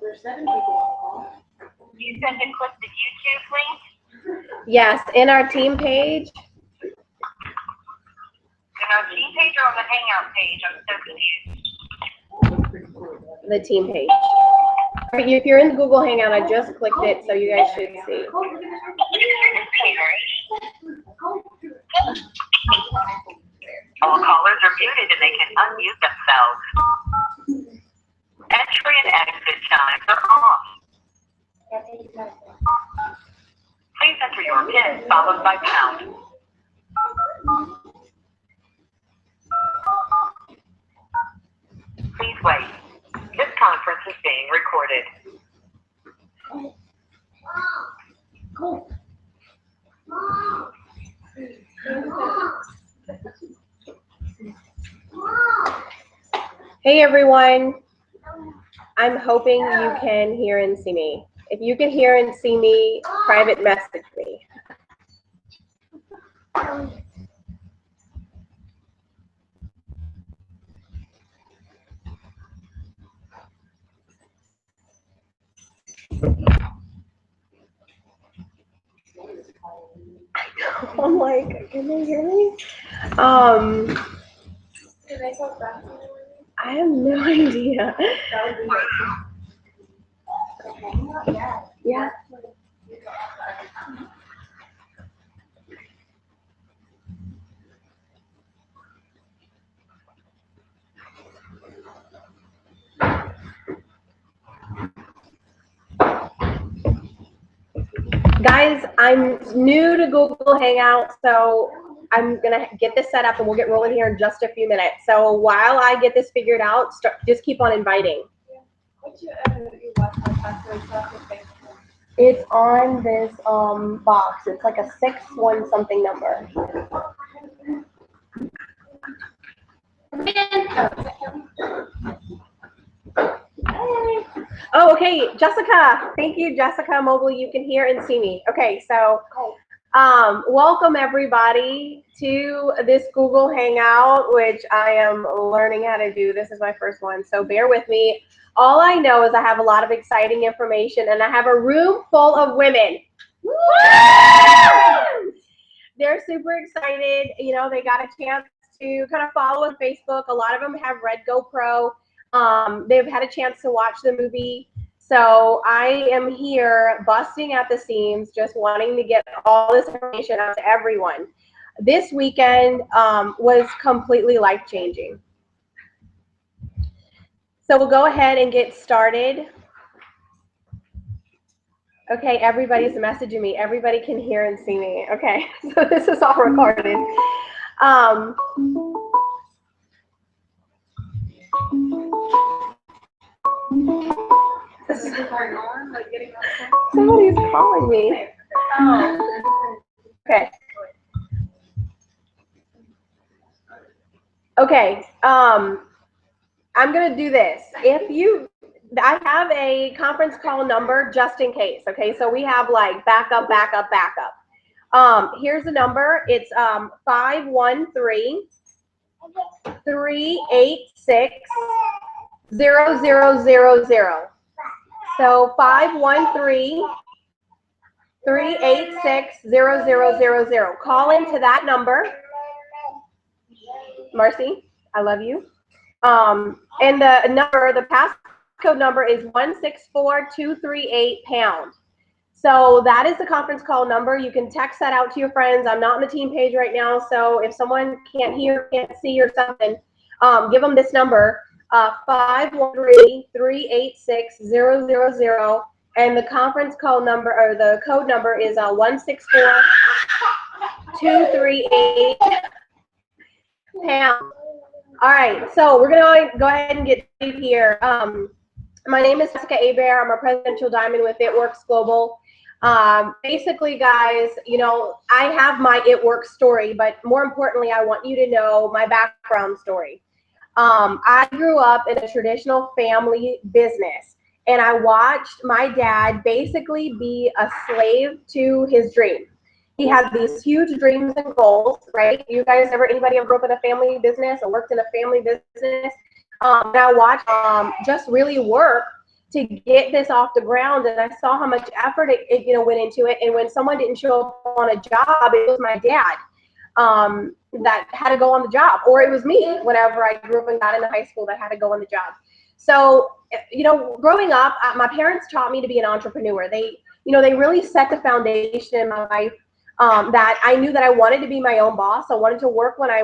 You said to click the YouTube link? Yes, in our team page. In our team page or on the Hangout page? I'm so confused. The team page. If you're in the Google Hangout, I just clicked it, so you guys should see. All callers are muted and they can unmute themselves. Entry and exit times are off. Please enter your PIN followed by pound. Please wait. This conference is being recorded. Hey everyone, I'm hoping you can hear and see me. If you can hear and see me, private message me. I'm like, can they hear me? I have no idea. Yeah. Guys, I'm new to Google Hangout, so I'm going to get this set up and we'll get rolling here in just a few minutes. So while I get this figured out, just keep on inviting. What's your Wi-Fi password? It's on this box. It's like a 6-1 something number. Oh, okay, Jessica. Thank you, Jessica Mobile. You can hear and see me. Okay, so welcome everybody to this Google Hangout, which I am learning how to do. This is my first one, so bear with me. All I know is I have a lot of exciting information, and I have a room full of women. Woo! They're super excited. You know, they got a chance to kind of follow on Facebook. A lot of them have read GoPro. They've had a chance to watch the movie. So I am here busting at the seams, just wanting to get all this information out to everyone. This weekend was completely life-changing. So we'll go ahead and get started. Okay, everybody's messaging me. Everybody can hear and see me. Okay, so this is all recorded. Somebody's calling me. Okay. Okay. I'm gonna do this. I have a conference call number just in case. Okay, so we have like backup. Here's the number. It's 513-386-0000. So 513-386-0000. Call into that number. Marcy, I love you. And the passcode number is 164238#. So that is the conference call number. You can text that out to your friends. I'm not on the team page right now, so if someone can't hear, can't see or something, give them this number, 513-386-0000, and the conference call number, or the code number is 164238#. All right, so we're going to go ahead and get started here. My name is Jessica Hebert. I'm a presidential diamond with It Works Global. Basically, guys, you know, I have my It Works story, but more importantly, I want you to know my background story. I grew up in a traditional family business, and I watched my dad basically be a slave to his dream. He had these huge dreams and goals, right? Anybody ever grew up in a family business or worked in a family business? And I watched just really work to get this off the ground, and I saw how much effort it went into it. And when someone didn't show up on a job, it was my dad that had to go on the job, or it was me whenever I grew up and got into high school that had to go on the job. So, growing up, my parents taught me to be an entrepreneur. They really set the foundation in my life that I knew that I wanted to be my own boss. I wanted to work when I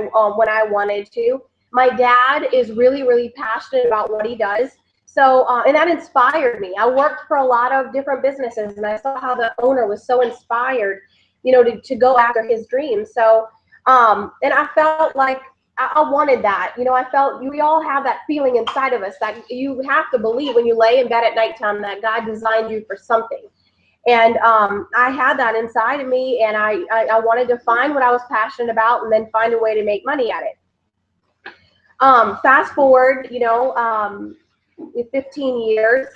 wanted to. My dad is really, really passionate about what he does. So, and that inspired me. I worked for a lot of different businesses, and I saw how the owner was so inspired, to go after his dreams. So, and I felt like I wanted that. I felt we all have that feeling inside of us that you have to believe when you lay in bed at nighttime that God designed you for something. And I had that inside of me, and I wanted to find what I was passionate about and then find a way to make money at it. Fast forward, 15 years,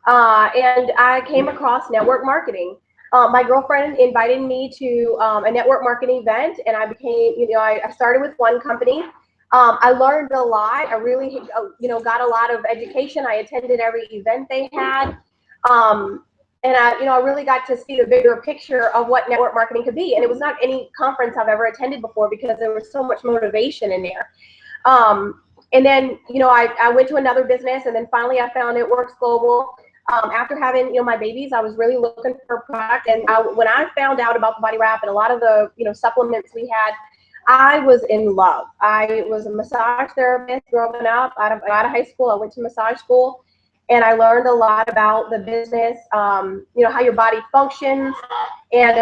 and I came across network marketing. My girlfriend invited me to a network marketing event, and I became, I started with one company. I learned a lot. I really, got a lot of education. I attended every event they had. And I really got to see the bigger picture of what network marketing could be. And it was not any conference I've ever attended before because there was so much motivation in there. And then, I went to another business, and then finally I found It Works Global. After having, my babies, I was really looking for a product. And when I found out about the body wrap and a lot of the, supplements we had, I was in love. I was a massage therapist growing up. Out of high school, I went to massage school, and I learned a lot about the business, how your body functions. And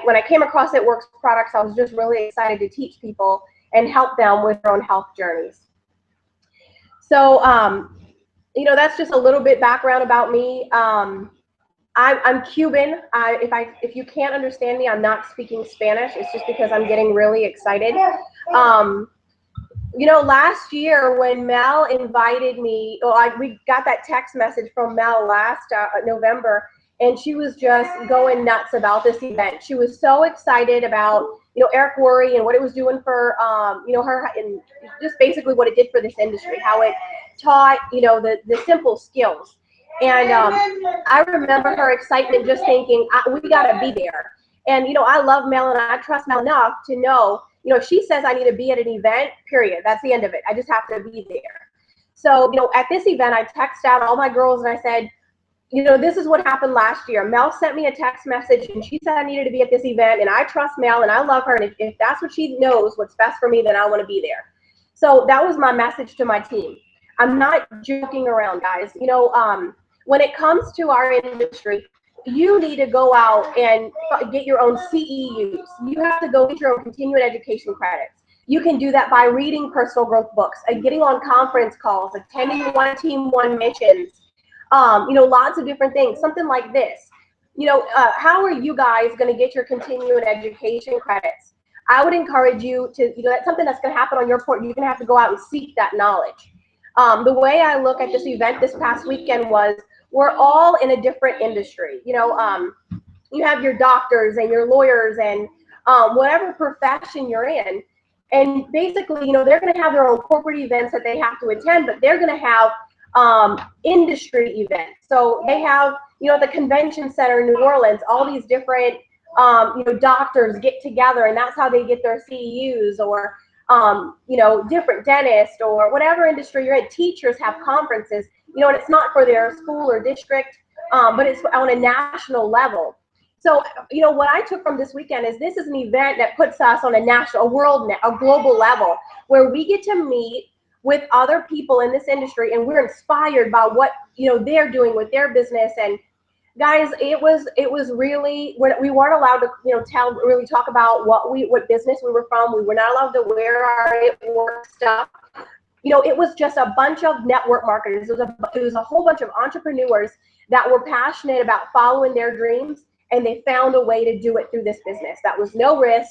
when I came across It Works products, I was just really excited to teach people and help them with their own health journeys. So, that's just a little bit background about me. I'm Cuban. If you can't understand me, I'm not speaking Spanish. It's just because I'm getting really excited. Last year when Mel invited me, we got that text message from Mel last November, and she was just going nuts about this event. She was so excited about, Eric Worre and what it was doing for, her, and just basically what it did for this industry, how it taught, the simple skills. And I remember her excitement, just thinking, we got to be there. And, I love Mel, and I trust Mel enough to know, if she says I need to be at an event, period, that's the end of it. I just have to be there. So, at this event, I texted out all my girls and I said, this is what happened last year. Mel sent me a text message, and she said I needed to be at this event, and I trust Mel, and I love her, and if that's what she knows, what's best for me, then I want to be there. So that was my message to my team. I'm not joking around, guys. When it comes to our industry, you need to go out and get your own CEUs. You have to go get your own continuing education credits. You can do that by reading personal growth books, getting on conference calls, attending One Team, One Missions, lots of different things, something like this. How are you guys going to get your continuing education credits? I would encourage you to, that's something that's going to happen on your part. You're going to have to go out and seek that knowledge. The way I look at this event this past weekend was, we're all in a different industry. You have your doctors and your lawyers and whatever profession you're in. And basically, they're going to have their own corporate events that they have to attend, but they're going to have industry events. So they have, at the convention center in New Orleans, all these different, doctors get together, and that's how they get their CEUs, or, different dentists, or whatever industry you're in. Teachers have conferences, and it's not for their school or district, but it's on a national level. So, what I took from this weekend is this is an event that puts us on a global level, where we get to meet with other people in this industry, and we're inspired by what, they're doing with their business. And guys, it was really, we weren't allowed to, really talk about what business we were from. We were not allowed to wear our work stuff. It was just a bunch of network marketers. It was a whole bunch of entrepreneurs that were passionate about following their dreams, and they found a way to do it through this business. That was no risk.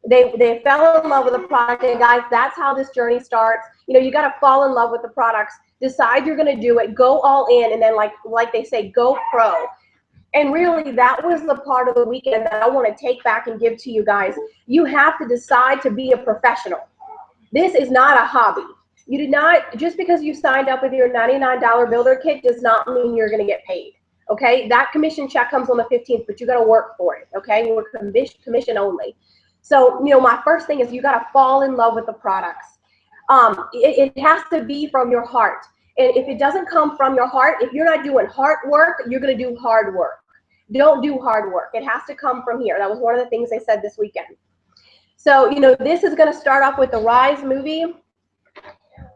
They fell in love with the product, and guys, that's how this journey starts. You got to fall in love with the products, decide you're going to do it, go all in, and then like they say, go pro. And really, that was the part of the weekend that I want to take back and give to you guys. You have to decide to be a professional. This is not a hobby. You did not, just because you signed up with your $99 builder kit does not mean you're going to get paid. Okay, that commission check comes on the 15th, but you got to work for it. Okay, we're commission only. So, you know, my first thing is you got to fall in love with the products. It has to be from your heart. And if it doesn't come from your heart, if you're not doing heart work, you're going to do hard work. Don't do hard work. It has to come from here. That was one of the things they said this weekend. So, you know, this is going to start off with the Rise movie.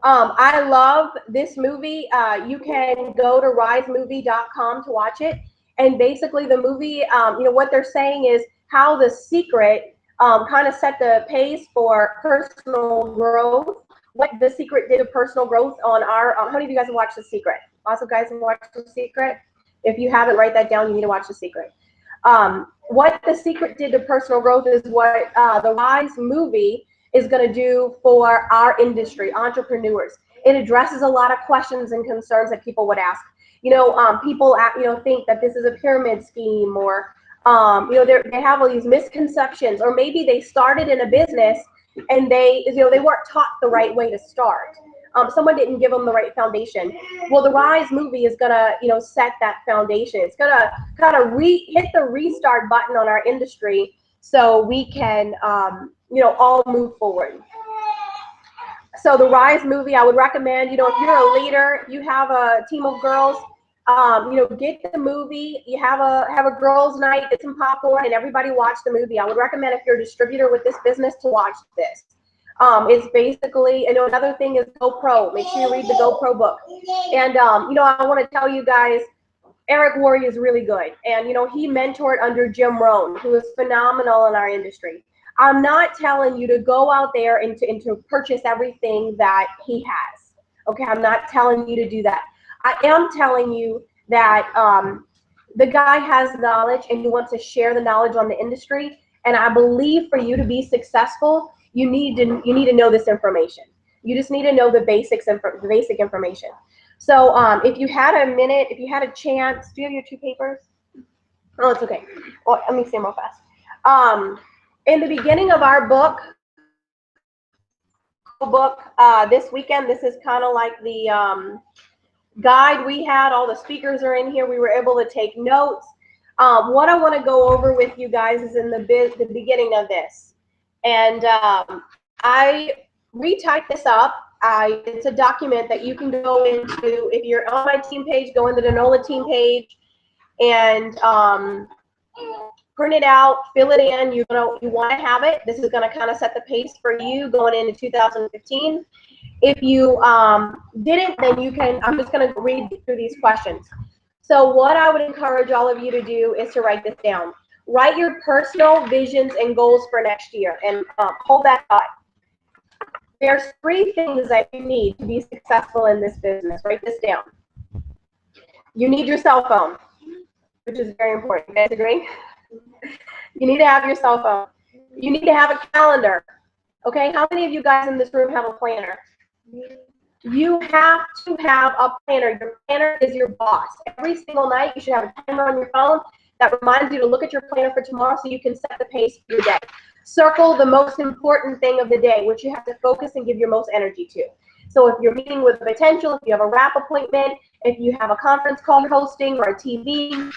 I love this movie. You can go to risemovie.com to watch it. And basically the movie, you know, what they're saying is how The Secret kind of set the pace for personal growth. What The Secret did to personal growth on our, how many of you guys have watched The Secret? Lots of guys have watched The Secret. If you haven't, write that down. You need to watch The Secret. What The Secret did to personal growth is what the Rise movie is going to do for our industry, entrepreneurs. It addresses a lot of questions and concerns that people would ask. You know, people think that this is a pyramid scheme, or you know, they have all these misconceptions, or maybe they started in a business and they weren't taught the right way to start. Someone didn't give them the right foundation. Well, the Rise movie is gonna, you know, set that foundation. It's gonna kind of hit the restart button on our industry so we can, you know, all move forward. So the Rise movie, I would recommend, you know, if you're a leader, you have a team of girls, you know, get the movie. You have a girls' night, get some popcorn, and everybody watch the movie. I would recommend, if you're a distributor with this business, to watch this. It's basically, you know, another thing is GoPro. Make sure you read the GoPro book. And, you know, I want to tell you guys, Eric Worre is really good. And, you know, he mentored under Jim Rohn, who is phenomenal in our industry. I'm not telling you to go out there and to purchase everything that he has. Okay, I'm not telling you to do that. I am telling you that the guy has knowledge and he wants to share the knowledge on the industry. And I believe for you to be successful, you need to know this information. You just need to know the basic information. So if you had a minute, if you had a chance, do you have your two papers? Oh, it's okay. Well, let me see them real fast. In the beginning of our book, this weekend, this is kind of like the guide we had. All the speakers are in here. We were able to take notes. What I want to go over with you guys is in the beginning of this. And I retyped this up. It's a document that you can go into. If you're on my team page, go in the Denola team page and print it out, fill it in. You want to have it. This is going to kind of set the pace for you going into 2015. If you didn't, then you can, I'm just going to read through these questions. So what I would encourage all of you to do is to write this down. Write your personal visions and goals for next year, and hold that thought. There's 3 things that you need to be successful in this business. Write this down. You need your cell phone, which is very important. You guys agree? You need to have your cell phone. You need to have a calendar. Okay, how many of you guys in this room have a planner? You have to have a planner. Your planner is your boss. Every single night you should have a timer on your phone that reminds you to look at your planner for tomorrow so you can set the pace for your day. Circle the most important thing of the day, which you have to focus and give your most energy to. So if you're meeting with potential, if you have a wrap appointment, if you have a conference call you're hosting or a TV,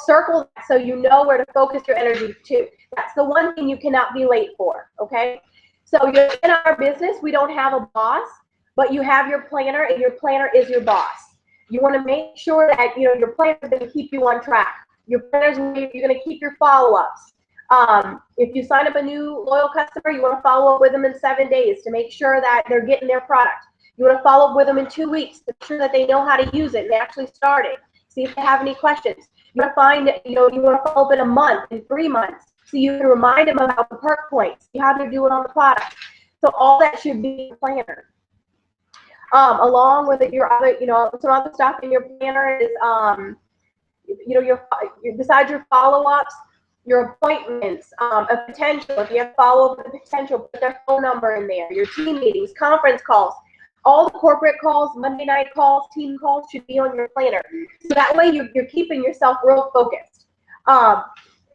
circle that so you know where to focus your energy to. That's the one thing you cannot be late for, okay? So you're in our business, we don't have a boss, but you have your planner, and your planner is your boss. You want to make sure that, you know, your planner is going to keep you on track. Your planner's you're going to keep your follow-ups. If you sign up a new loyal customer, you want to follow up with them in 7 days to make sure that they're getting their product. You want to follow up with them in 2 weeks to make sure that they know how to use it and they actually started. See if they have any questions. You want to find, you know, you want to follow up in a month, in 3 months, so you can remind them about the perk points, see how they're doing on the product. So all that should be a planner. Along with it, your other, you know, some other stuff in your planner is, you know, besides your follow-ups, your appointments, a potential. If you have follow-up with a potential, put their phone number in there. Your team meetings, conference calls, all the corporate calls, Monday night calls, team calls should be on your planner. So that way you're keeping yourself real focused.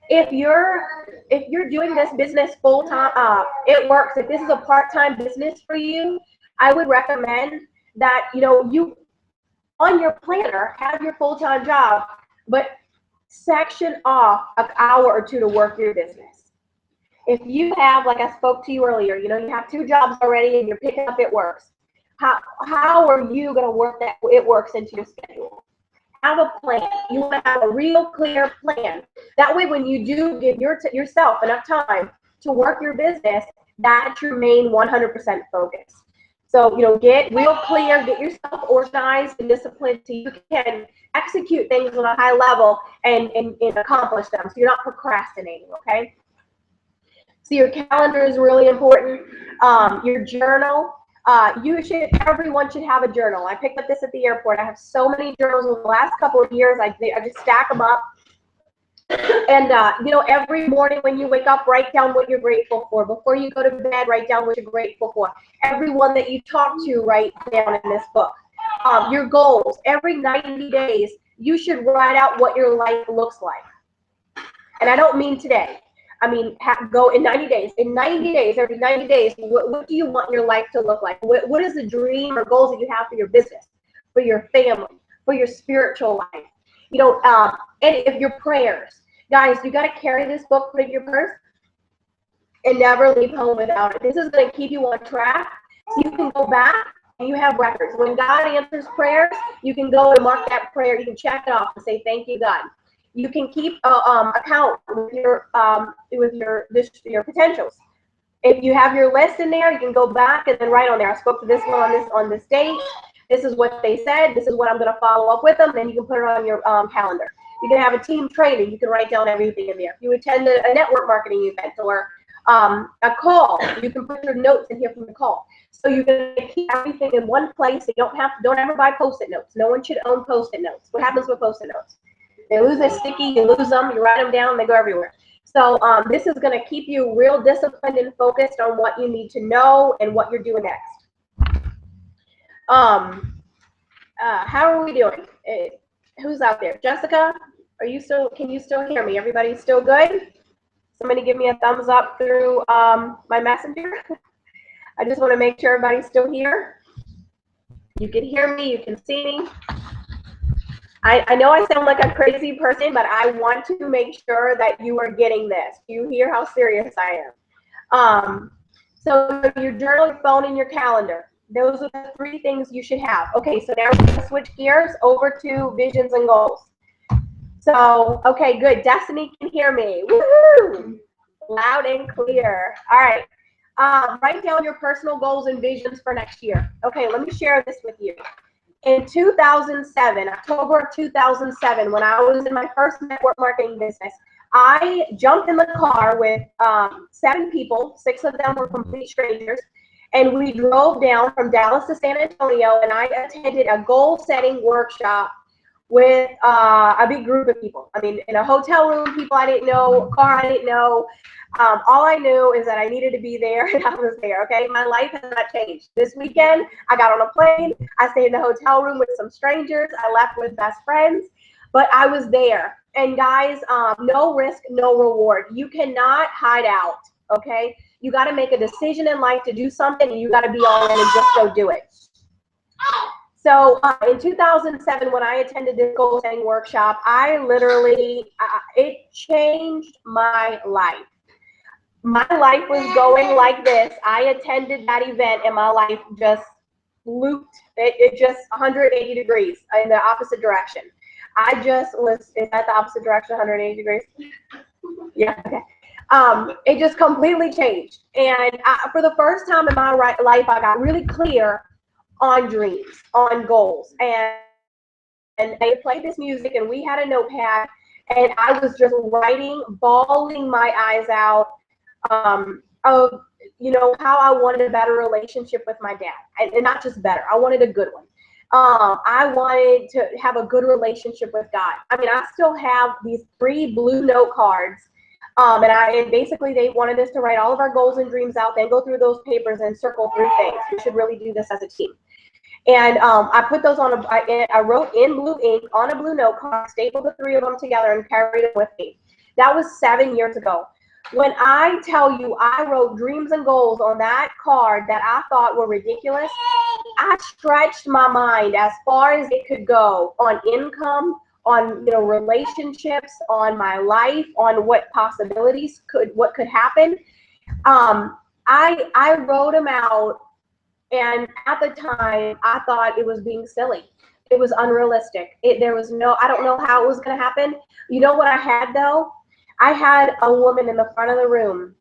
If you're doing this business full time, it works. If this is a part-time business for you, I would recommend that, you know, you on your planner, have your full-time job, but section off an hour or two to work your business. If you have, like I spoke to you earlier, you know, you have 2 jobs already and you're picking up It Works. How are you going to work that It Works into your schedule? Have a plan. You want to have a real clear plan. That way, when you do give yourself enough time to work your business, that's your main 100% focus. So, you know, get real clear, get yourself organized and disciplined so you can execute things on a high level and accomplish them. So you're not procrastinating, okay? So your calendar is really important. Your journal. Everyone should have a journal. I picked up this at the airport. I have so many journals in the last couple of years. I just stack them up. And, you know, every morning when you wake up, write down what you're grateful for. Before you go to bed, write down what you're grateful for. Everyone that you talk to, write down in this book. Your goals. Every 90 days, you should write out what your life looks like. And I don't mean today. I mean, go in 90 days. In 90 days, every 90 days, what do you want your life to look like? What is the dream or goals that you have for your business, for your family, for your spiritual life? You know, and if your prayers. Guys, you got to carry this book, put it in your purse, and never leave home without it. This is going to keep you on track so you can go back and you have records. When God answers prayers, you can go and mark that prayer. You can check it off and say, thank you, God. You can keep account with your potentials. If you have your list in there, you can go back and then write on there. I spoke to this one on this date. This is what they said. This is what I'm going to follow up with them. Then you can put it on your calendar. You can have a team training. You can write down everything in there. If you attend a network marketing event or a call, you can put your notes in here from the call. So you can keep everything in one place. You don't ever buy Post-it notes. No one should own Post-it notes. What happens with Post-it notes? They lose their sticky, you lose them, you write them down, they go everywhere. So this is going to keep you real disciplined and focused on what you need to know and what you're doing next. How are we doing? Who's out there? Jessica, can you still hear me? Everybody still good? Somebody give me a thumbs up through my messenger. I just want to make sure everybody's still here. You can hear me, you can see me. I know I sound like a crazy person, but I want to make sure that you are getting this. Do you hear how serious I am? So your journal, your phone, and your calendar. Those are the 3 things you should have. Okay, so now we're going to switch gears over to visions and goals. So, okay, good. Destiny can hear me. Woohoo! Loud and clear. All right. Write down your personal goals and visions for next year. Okay, let me share this with you. In 2007, October of 2007, when I was in my first network marketing business, I jumped in the car with 7 people. 6 of them were complete strangers. And we drove down from Dallas to San Antonio, and I attended a goal-setting workshop with a big group of people. I mean, in a hotel room, people I didn't know, a car I didn't know. All I knew is that I needed to be there, and I was there, okay? My life has not changed. This weekend, I got on a plane. I stayed in a hotel room with some strangers. I left with best friends, but I was there. And guys, no risk, no reward. You cannot hide out, okay? You got to make a decision in life to do something, and you got to be all in and just go do it. So in 2007, when I attended this goal setting workshop, I literally, it changed my life. My life was going like this. I attended that event, and my life just looped. It just 180 degrees in the opposite direction. I just was, is that the opposite direction, 180 degrees? Yeah, okay. It just completely changed. And for the first time in my life, I got really clear on dreams, on goals. And they played this music, and we had a notepad, and I was just writing, bawling my eyes out of, you know, how I wanted a better relationship with my dad. And not just better, I wanted a good one. I wanted to have a good relationship with God. I mean, I still have these 3 blue note cards. And basically they wanted us to write all of our goals and dreams out, then go through those papers and circle through things. We should really do this as a team. And I put those on I wrote in blue ink on a blue note card, stapled the 3 of them together, and carried them with me. That was 7 years ago. When I tell you I wrote dreams and goals on that card that I thought were ridiculous, I stretched my mind as far as it could go on income, on relationships, on my life, on what possibilities what could happen. I wrote them out, and at the time I thought it was being silly. It was unrealistic. There was no, I don't know how it was going to happen. You know what I had though? I had a woman in the front of the room,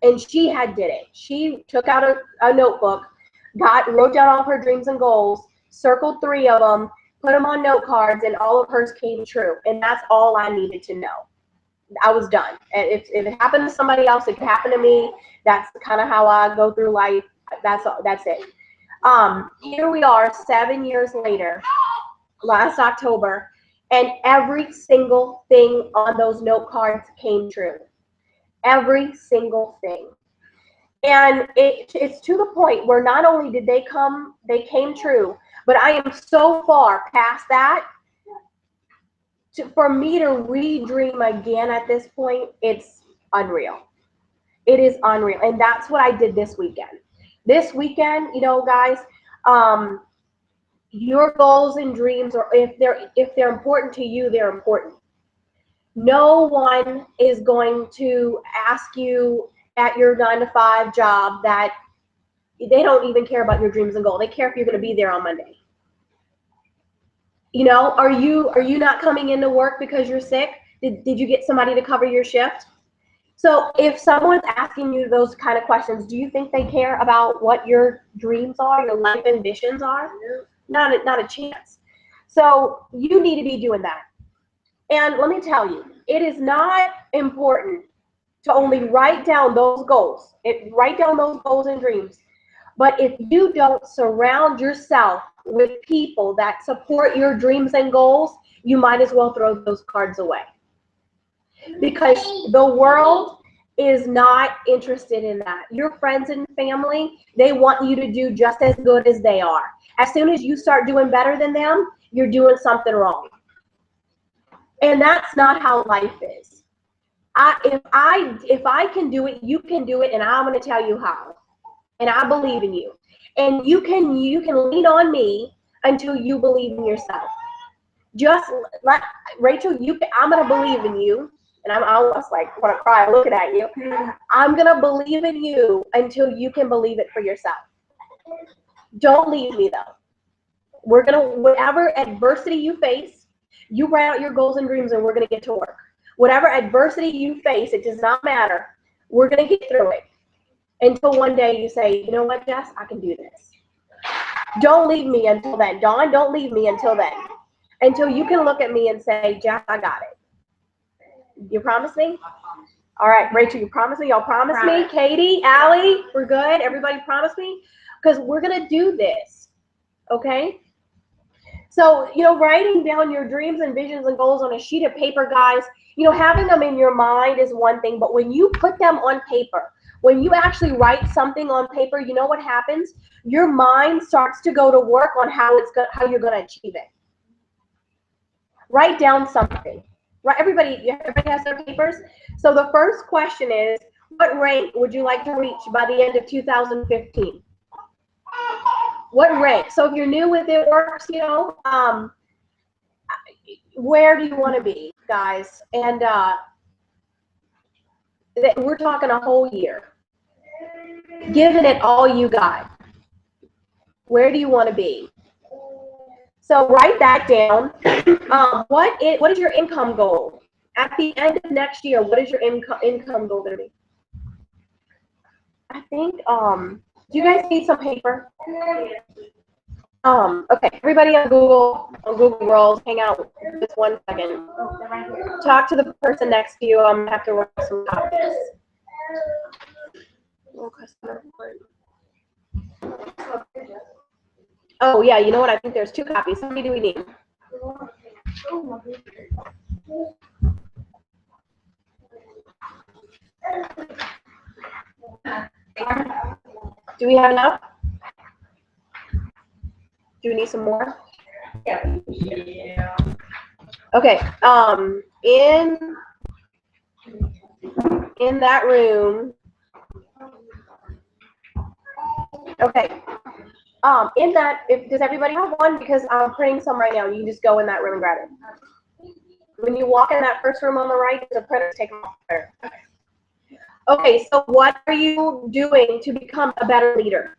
and she did it. She took out a notebook, wrote down all of her dreams and goals, circled 3 of them, put them on note cards, and all of hers came true. And that's all I needed to know. I was done. And if it happened to somebody else, it could happen to me. That's kind of how I go through life. That's it. Here we are 7 years later, last October, and every single thing on those note cards came true. Every single thing. And it's to the point where not only did they came true, but I am so far past that. For me to re-dream again at this point, it's unreal. It is unreal. And that's what I did this weekend. This weekend, guys, your goals and dreams, or if they're important to you, they're important. No one is going to ask you at your 9-to-5 job that they don't even care about your dreams and goals. They care if you're going to be there on Monday. Are you not coming into work because you're sick? Did you get somebody to cover your shift? So if someone's asking you those kind of questions, do you think they care about what your dreams are, your life ambitions are? Not a chance. So you need to be doing that. And let me tell you, it is not important to only write down those goals. Write down those goals and dreams. But if you don't surround yourself with people that support your dreams and goals, you might as well throw those cards away. Because the world is not interested in that. Your friends and family, they want you to do just as good as they are. As soon as you start doing better than them, you're doing something wrong. And that's not how life is. If I can do it, you can do it, and I'm going to tell you how. And I believe in you. And you can lean on me until you believe in yourself. Just let Rachel, I'm going to believe in you. And I'm almost like want to cry looking at you. I'm going to believe in you until you can believe it for yourself. Don't leave me though. Whatever adversity you face, you write out your goals and dreams, and we're going to get to work. Whatever adversity you face, it does not matter. We're going to get through it until one day you say, you know what, Jess, I can do this. Don't leave me until then. Dawn, don't leave me until then. Until you can look at me and say, Jess, I got it. You promise me? All right, Rachel, you promise me? Y'all promise me? Katie, Allie, we're good? Everybody promise me? Because we're going to do this, okay? So, writing down your dreams and visions and goals on a sheet of paper, guys, having them in your mind is one thing, but when you put them on paper, when you actually write something on paper, you know what happens? Your mind starts to go to work on how you're going to achieve it. Write down something. Right? Everybody has their papers. So the first question is, what rank would you like to reach by the end of 2015? What rank? So if you're new with It Works, where do you want to be, guys? And we're talking a whole year. Giving it all you got. Where do you want to be? So write that down. What is your income goal? At the end of next year, what is your income goal going to be? I think, do you guys need some paper? Okay, everybody on Google World, hang out just 1 second. Talk to the person next to you. I'm going to have to write some copies. Oh, yeah, you know what? I think there's 2 copies. How many do we need? Do we have enough? Do we need some more? Yeah. Okay. in that room. Okay. Does everybody have one? Because I'm printing some right now. You can just go in that room and grab it. When you walk in that first room on the right, there's a printer. Take them off there. Okay, so what are you doing to become a better leader?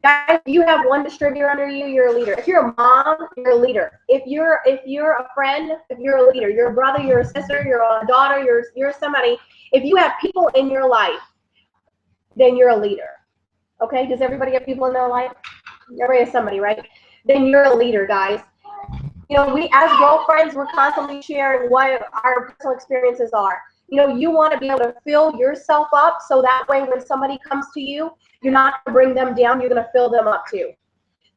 Guys, if you have one distributor under you, you're a leader. If you're a mom, you're a leader. If you're a friend, if you're a leader, you're a brother, you're a sister, you're a daughter, you're somebody. If you have people in your life, then you're a leader. Okay? Does everybody have people in their life? Everybody has somebody, right? Then you're a leader, guys. You know, we as girlfriends, we're constantly sharing what our personal experiences are. You know, you want to be able to fill yourself up so that way when somebody comes to you, you're not going to bring them down, you're going to fill them up too.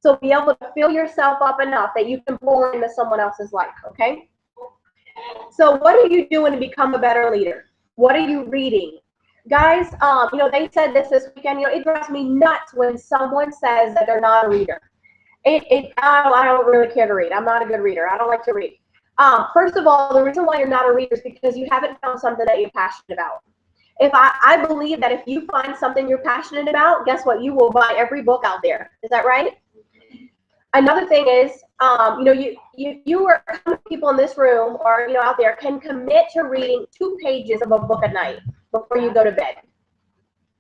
So be able to fill yourself up enough that you can pour into someone else's life, okay? So what are you doing to become a better leader? What are you reading? Guys, you know, they said this weekend, you know, it drives me nuts when someone says that they're not a reader. I don't really care to read. I'm not a good reader. I don't like to read. First of all, the reason why you're not a reader is because you haven't found something that you're passionate about. If I believe that if you find something you're passionate about, guess what? You will buy every book out there. Is that right? Another thing is, you know, you or people in this room or, you know, out there can commit to reading 2 pages of a book a night before you go to bed.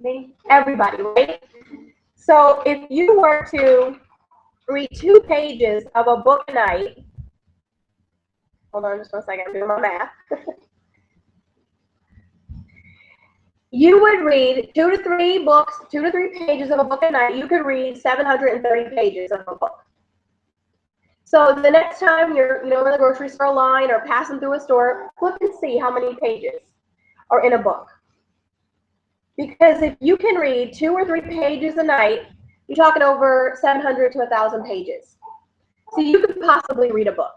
Maybe everybody, right? So if you were to read 2 pages of a book a night, hold on just one second, I'm doing my math. You would read 2 to 3 books, 2 to 3 pages of a book a night. You could read 730 pages of a book. So the next time you're, you know, in the grocery store line or passing through a store, look and see how many pages are in a book. Because if you can read 2 or 3 pages a night, you're talking over 700 to 1,000 pages. So you could possibly read a book.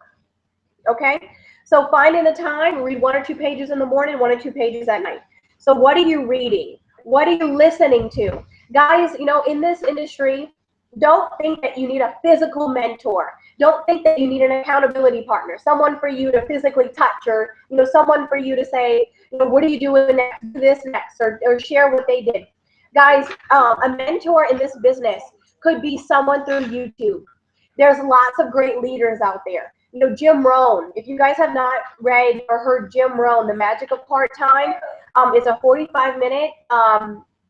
Okay? So finding the time, read 1 or 2 pages in the morning, 1 or 2 pages at night. So what are you reading? What are you listening to? Guys, you know, in this industry, don't think that you need a physical mentor. Don't think that you need an accountability partner, someone for you to physically touch, or, you know, someone for you to say, you know, what are you doing next, do this next, or share what they did. Guys, a mentor in this business could be someone through YouTube. There's lots of great leaders out there. You know, Jim Rohn, if you guys have not read or heard Jim Rohn, The Magic of Part-Time, it's a 45-minute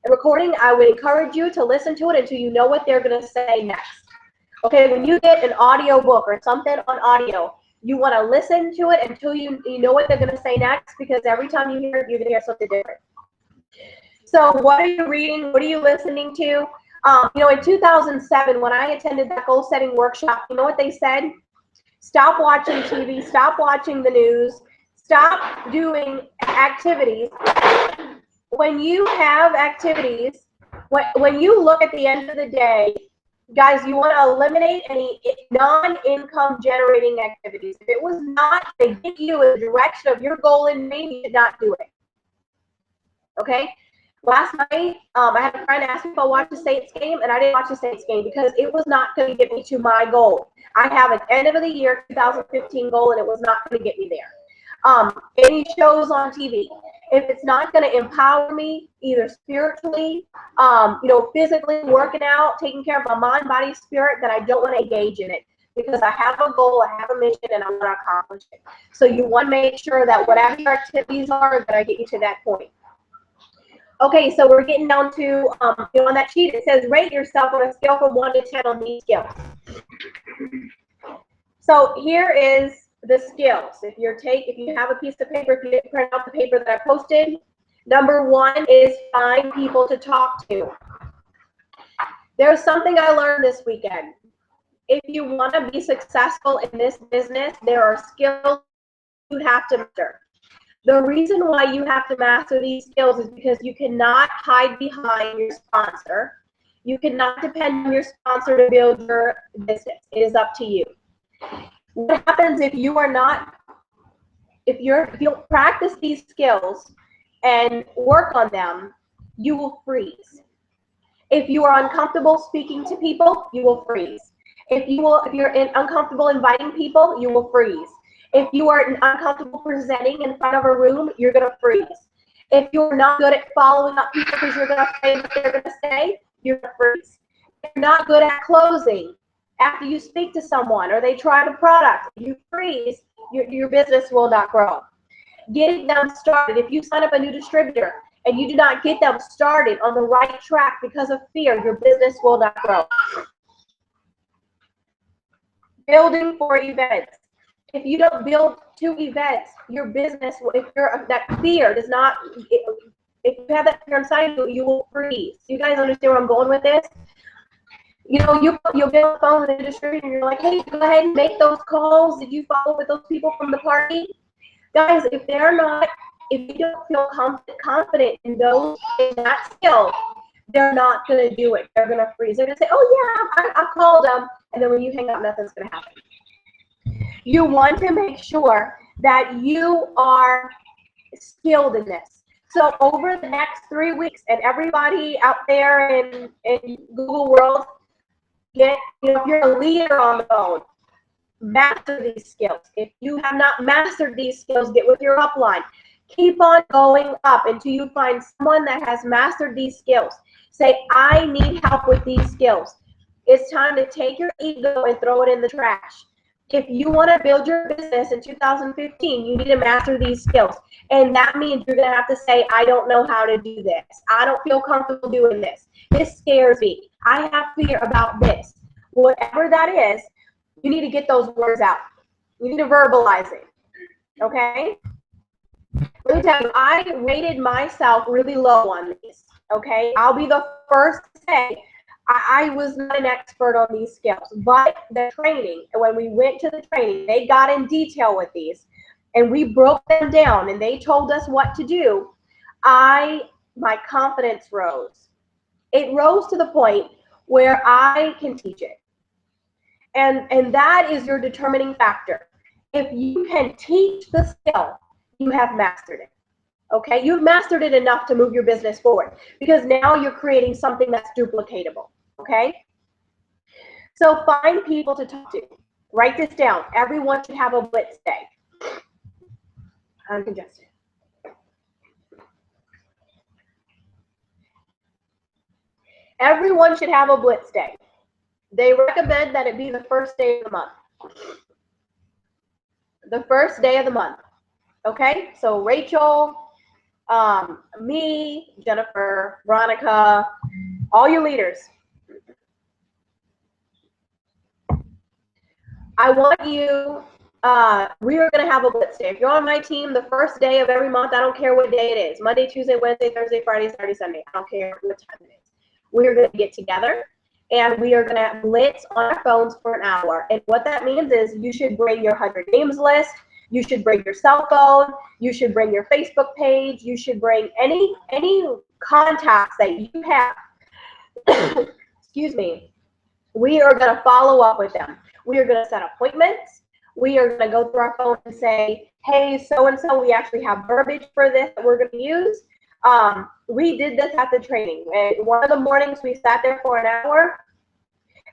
recording. I would encourage you to listen to it until you know what they're going to say next. Okay, when you get an audio book or something on audio, you want to listen to it until you know what they're going to say next, because every time you hear it, you're going to hear something different. So what are you reading? What are you listening to? You know, in 2007, when I attended that goal setting workshop, you know what they said? Stop watching TV, stop watching the news, stop doing activities. When you have activities, when you look at the end of the day, guys, you want to eliminate any non-income generating activities. If it was not to get you in the direction of your goal in mind, you should not do it. Okay? Last night, I had a friend ask me if I watched the Saints game, and I didn't watch the Saints game because it was not going to get me to my goal. I have an end of the year 2015 goal, and it was not going to get me there. Any shows on TV, if it's not going to empower me, either spiritually, you know, physically, working out, taking care of my mind, body, spirit, then I don't want to engage in it, because I have a goal, I have a mission, and I want to accomplish it. So you want to make sure that whatever your activities are going to get you to that point. Okay, so we're getting down to, you know, on that sheet, it says rate yourself on a scale from 1 to 10 on these skills. So here is the skills. If you have a piece of paper, if you didn't print out the paper that I posted, number 1 is find people to talk to. There's something I learned this weekend. If you want to be successful in this business, there are skills you have to master. The reason why you have to master these skills is because you cannot hide behind your sponsor. You cannot depend on your sponsor to build your business. It is up to you. What happens if you are not, if you don't practice these skills and work on them, you will freeze. If you are uncomfortable speaking to people, you will freeze. If you're uncomfortable inviting people, you will freeze. If you are uncomfortable presenting in front of a room, you're going to freeze. If you're not good at following up people because you're going to say what they're going to say, you're going to freeze. If you're not good at closing after you speak to someone or they try the product, you freeze, your business will not grow. Getting them started. If you sign up a new distributor and you do not get them started on the right track because of fear, your business will not grow. Building for events. If you don't build 2 events, your business, that fear does not, if you have that fear inside you will freeze. You guys understand where I'm going with this? You know, you'll get on the phone with a distributor and you're like, hey, go ahead and make those calls. Did you follow up with those people from the party? Guys, if you don't feel confident in that skill, they're not going to do it. They're going to freeze. They're going to say, oh yeah, I called them. And then when you hang up, nothing's going to happen. You want to make sure that you are skilled in this. So over the next 3 weeks, and everybody out there in Google world, if you're a leader on the phone, master these skills. If you have not mastered these skills, get with your upline. Keep on going up until you find someone that has mastered these skills. Say, I need help with these skills. It's time to take your ego and throw it in the trash. If you want to build your business in 2015, you need to master these skills. And that means you're going to have to say, I don't know how to do this. I don't feel comfortable doing this. This scares me. I have fear about this. Whatever that is, you need to get those words out. You need to verbalize it. Okay? Let me tell you, I rated myself really low on these. Okay? I'll be the first to say, I was not an expert on these skills, but the training, and when we went to the training, they got in detail with these, and we broke them down, and they told us what to do. My confidence rose. It rose to the point where I can teach it. And that is your determining factor. If you can teach the skill, you have mastered it. Okay, you've mastered it enough to move your business forward because now you're creating something that's duplicatable. Okay, so find people to talk to. Write this down. Everyone should have a blitz day. I'm congested. Everyone should have a blitz day. They recommend that it be the first day of the month. The first day of the month. Okay, so Rachel, me, Jennifer, Veronica, all your leaders. I want you, we are going to have a blitz day. If you're on my team, the first day of every month, I don't care what day it is, Monday, Tuesday, Wednesday, Thursday, Friday, Saturday, Sunday, I don't care what time it is. We're going to get together and we are going to blitz on our phones for an hour. And what that means is you should bring your 100 names list. You should bring your cell phone. You should bring your Facebook page. You should bring any contacts that you have. Excuse me. We are going to follow up with them. We are going to set appointments. We are going to go through our phone and say, hey, so-and-so, we actually have verbiage for this that we're going to use. We did this at the training. And one of the mornings, we sat there for an hour,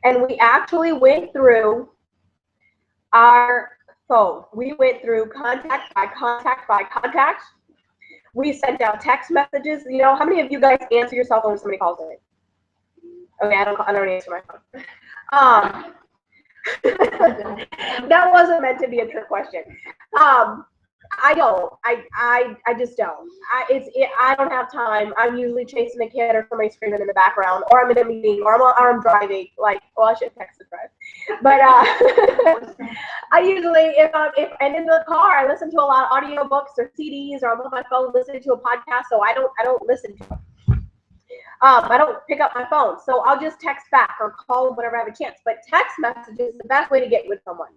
and we actually went through our phone. We went through contact by contact by contact. We sent out text messages. You know, how many of you guys answer your cell phone when somebody calls it? Okay, I don't answer my phone. That wasn't meant to be a trick question. I don't. I just don't. I don't have time. I'm usually chasing a kid or somebody screaming in the background, or I'm in a meeting, or I'm driving. Like, well, I should text and drive. But I usually, if and in the car, I listen to a lot of audio books or CDs, or I'm on my phone listening to a podcast. So I don't listen to them. I don't pick up my phone, so I'll just text back or call whenever I have a chance. But text messages is the best way to get with someone,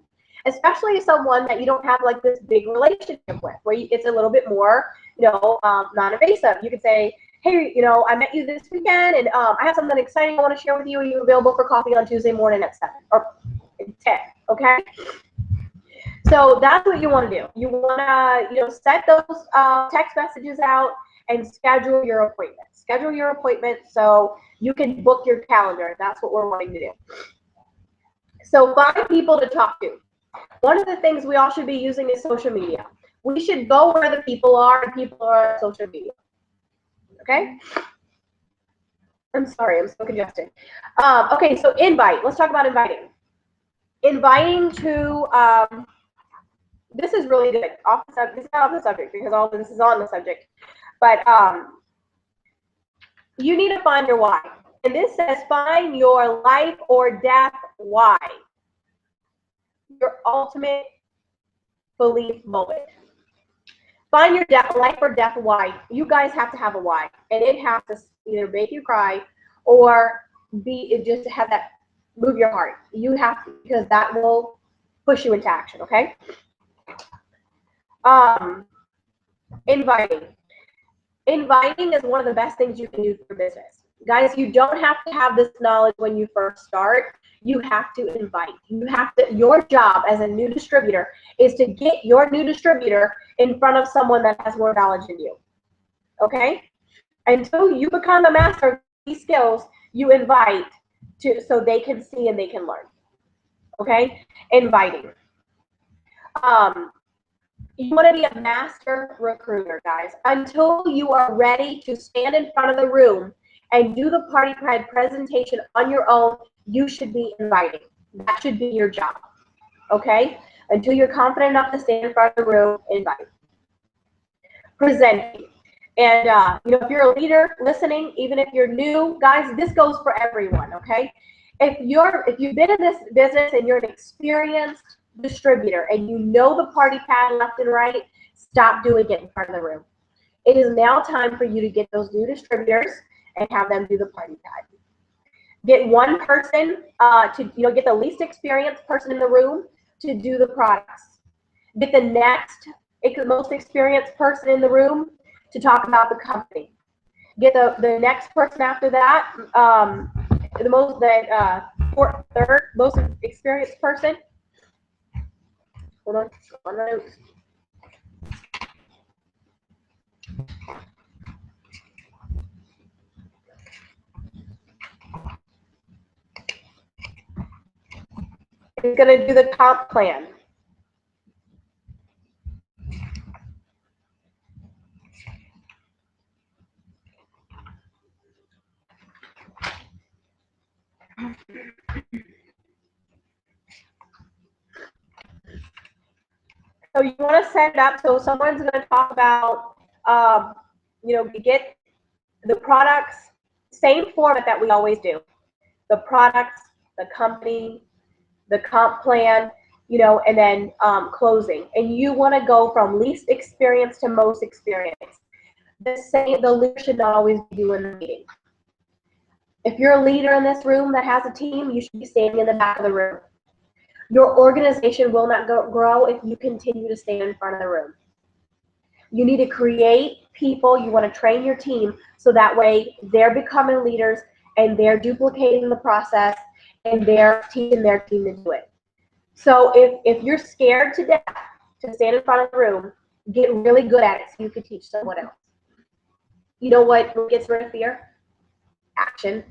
especially someone that you don't have like this big relationship with, where it's a little bit more, non-invasive. You could say, hey, I met you this weekend, and I have something exciting I want to share with you. Are you available for coffee on Tuesday morning at 7 or 10? Okay. So that's what you want to do. You want to, set those text messages out and schedule your appointment. Schedule your appointment so you can book your calendar. That's what we're wanting to do. So find people to talk to. One of the things we all should be using is social media. We should go where the people are, and people are on social media. okay? I'm sorry, I'm so congested. Okay, so invite. Let's talk about inviting. Inviting to, this is really good. This is not off the subject because all this is on the subject. But you need to find your why. And this says find your life or death why. Your ultimate belief moment. Find your life or death why. You guys have to have a why. And it has to either make you cry or just have that move your heart. You have to, because that will push you into action, okay? Inviting. Inviting is one of the best things you can do for business. Guys, you don't have to have this knowledge when you first start. You have to invite. You have to, your job as a new distributor is to get your new distributor in front of someone that has more knowledge than you. Okay? Until you become a master of these skills, you invite so they can see and they can learn. Okay? Inviting. You want to be a master recruiter, guys. Until you are ready to stand in front of the room and do the party pride presentation on your own, you should be inviting. That should be your job, okay? Until you're confident enough to stand in front of the room, invite. Presenting. And, you know, if you're a leader listening, even if you're new, guys, this goes for everyone, okay? If you've been in this business and you're an experienced distributor and you know the party pad left and right, stop doing it in front of the room. It is now time for you to get those new distributors and have them do the party pad. Get one person get the least experienced person in the room to do the products. Get the most experienced person in the room to talk about the company. Get the next person after that, third most experienced person. Hold on, one note. It's going to do the comp plan. So you want to set it up so someone's going to talk about, get the products, same format that we always do. The products, the company, the comp plan, and then closing. And you want to go from least experience to most experience. The leader should not always be doing the meeting. If you're a leader in this room that has a team, you should be standing in the back of the room. Your organization will not grow if you continue to stand in front of the room. You need to create people. You want to train your team so that way they're becoming leaders and they're duplicating the process and they're teaching their team to do it. So if you're scared to death to stand in front of the room, get really good at it so you can teach someone else. You know what gets rid of fear? Action.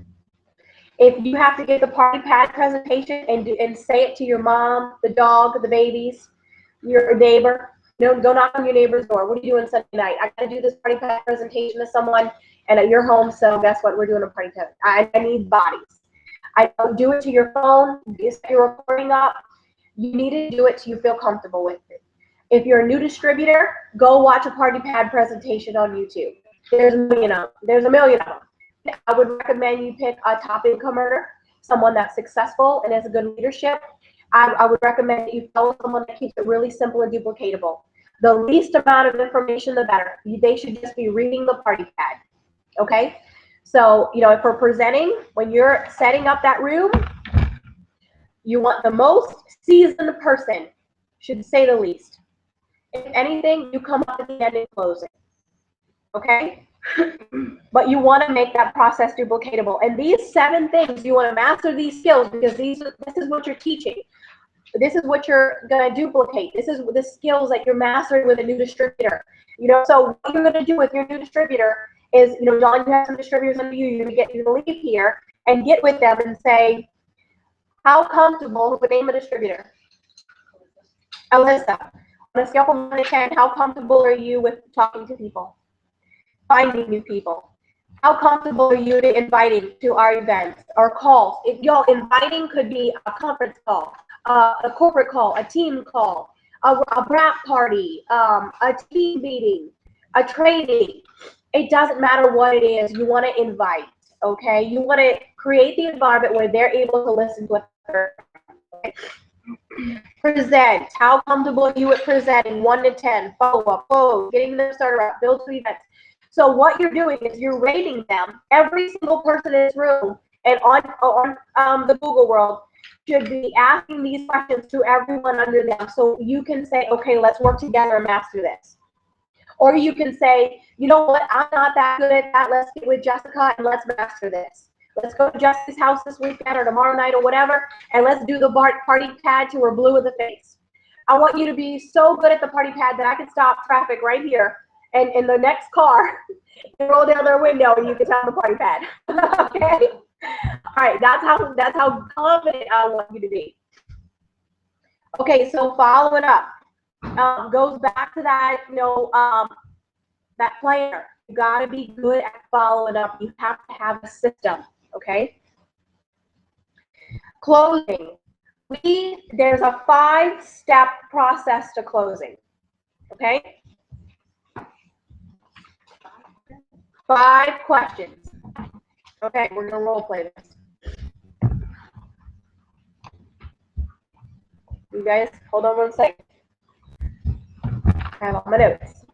If you have to get the party pad presentation and say it to your mom, the dog, the babies, your neighbor, go knock on your neighbor's door. What are you doing Sunday night? I got to do this party pad presentation to someone, and at your home, so guess what? We're doing a party pad. I need bodies. I don't do it to your phone. If you're recording up, you need to do it so you feel comfortable with it. If you're a new distributor, go watch a party pad presentation on YouTube. There's a million of them. I would recommend you pick a top income earner, someone that's successful and has a good leadership. I would recommend that you follow someone that keeps it really simple and duplicatable. The least amount of information, the better. They should just be reading the party pad, okay? So, if we're presenting, when you're setting up that room, you want the most seasoned person, should say the least. If anything, you come up at the end and close it, okay? But you want to make that process duplicatable. And these 7 things, you want to master these skills because this is what you're teaching. This is what you're going to duplicate. This is the skills that you're mastering with a new distributor. So what you're going to do with your new distributor is, Dawn, you have some distributors under you. You're going to leave here and get with them and say, how comfortable with the name of distributor? Alyssa, on a scale from 1 to 10, how comfortable are you with talking to people? Finding new people. How comfortable are you to inviting to our events or calls? If y'all inviting could be a conference call, a corporate call, a team call, a wrap party, a team meeting, a training. It doesn't matter what it is. You want to invite, okay? You want to create the environment where they're able to listen to what they're. Okay? Present. How comfortable are you at presenting? 1 to 10. Follow up. Close. Getting them started up. Build to events. So what you're doing is you're rating them. Every single person in this room and on the Google world should be asking these questions to everyone under them. So you can say, okay, let's work together and master this. Or you can say, you know what, I'm not that good at that. Let's get with Jessica and let's master this. Let's go to Jessica's house this weekend or tomorrow night or whatever, and let's do the party pad till we're blue in the face. I want you to be so good at the party pad that I can stop traffic right here and in the next car and roll down their window and you can tell the party pad. Okay? All right, that's how confident I want you to be. Okay, so following up goes back to that, that planner. You got to be good at following up. You have to have a system, okay? Closing. There's a 5-step process to closing, okay? 5 questions. Okay, we're gonna role play this. You guys, hold on 1 second. I have all my notes.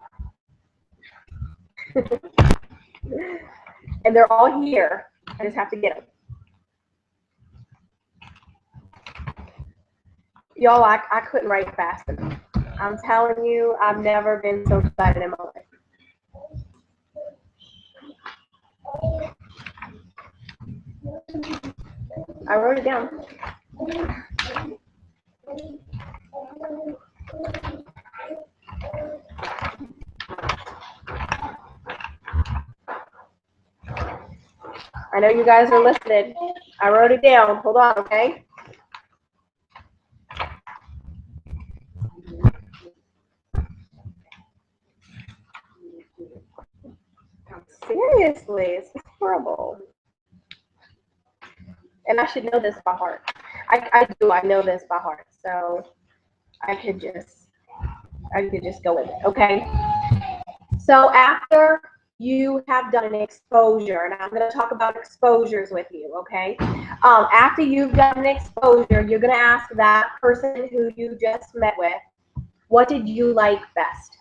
And they're all here. I just have to get them. Y'all, I couldn't write fast enough. I'm telling you, I've never been so excited in my life. I wrote it down. I know you guys are listening. I wrote it down. Hold on, okay? Seriously, it's horrible. And I should know this by heart. I do. I know this by heart. So I could just go with it. Okay. So after you have done an exposure, and I'm going to talk about exposures with you. Okay. After you've done an exposure, you're going to ask that person who you just met with, what did you like best?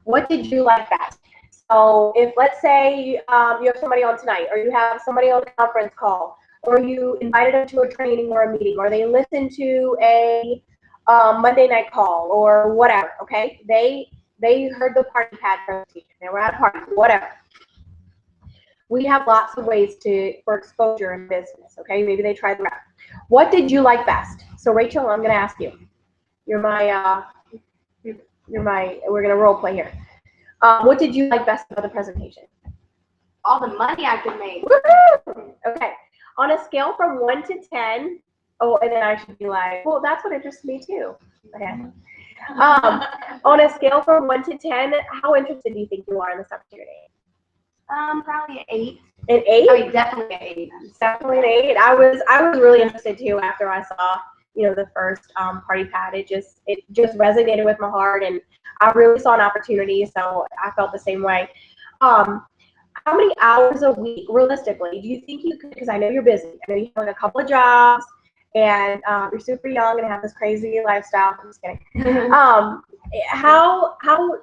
What did you like best? So if, let's say, you have somebody on tonight, or you have somebody on a conference call, or you invited them to a training or a meeting, or they listened to a Monday night call or whatever, okay? They heard the party pad presentation. They were at a party, whatever. We have lots of ways for exposure in business, okay? Maybe they tried the rep. What did you like best? So Rachel, I'm going to ask you. We're going to role play here. What did you like best about the presentation? All the money I could make. Woo-hoo! Okay. On a scale from 1 to 10, oh, and then I should be like, well, that's what interests me too. Okay. On a scale from 1 to 10, how interested do you think you are in this opportunity? Probably an 8. An 8? I mean, definitely an 8. Definitely an 8. I was really interested too after I saw, the first party pad. It just resonated with my heart, and I really saw an opportunity, so I felt the same way. How many hours a week, realistically, do you think you could, because I know you're busy, I know you have a couple of jobs, and you're super young and have this crazy lifestyle. I'm just kidding. How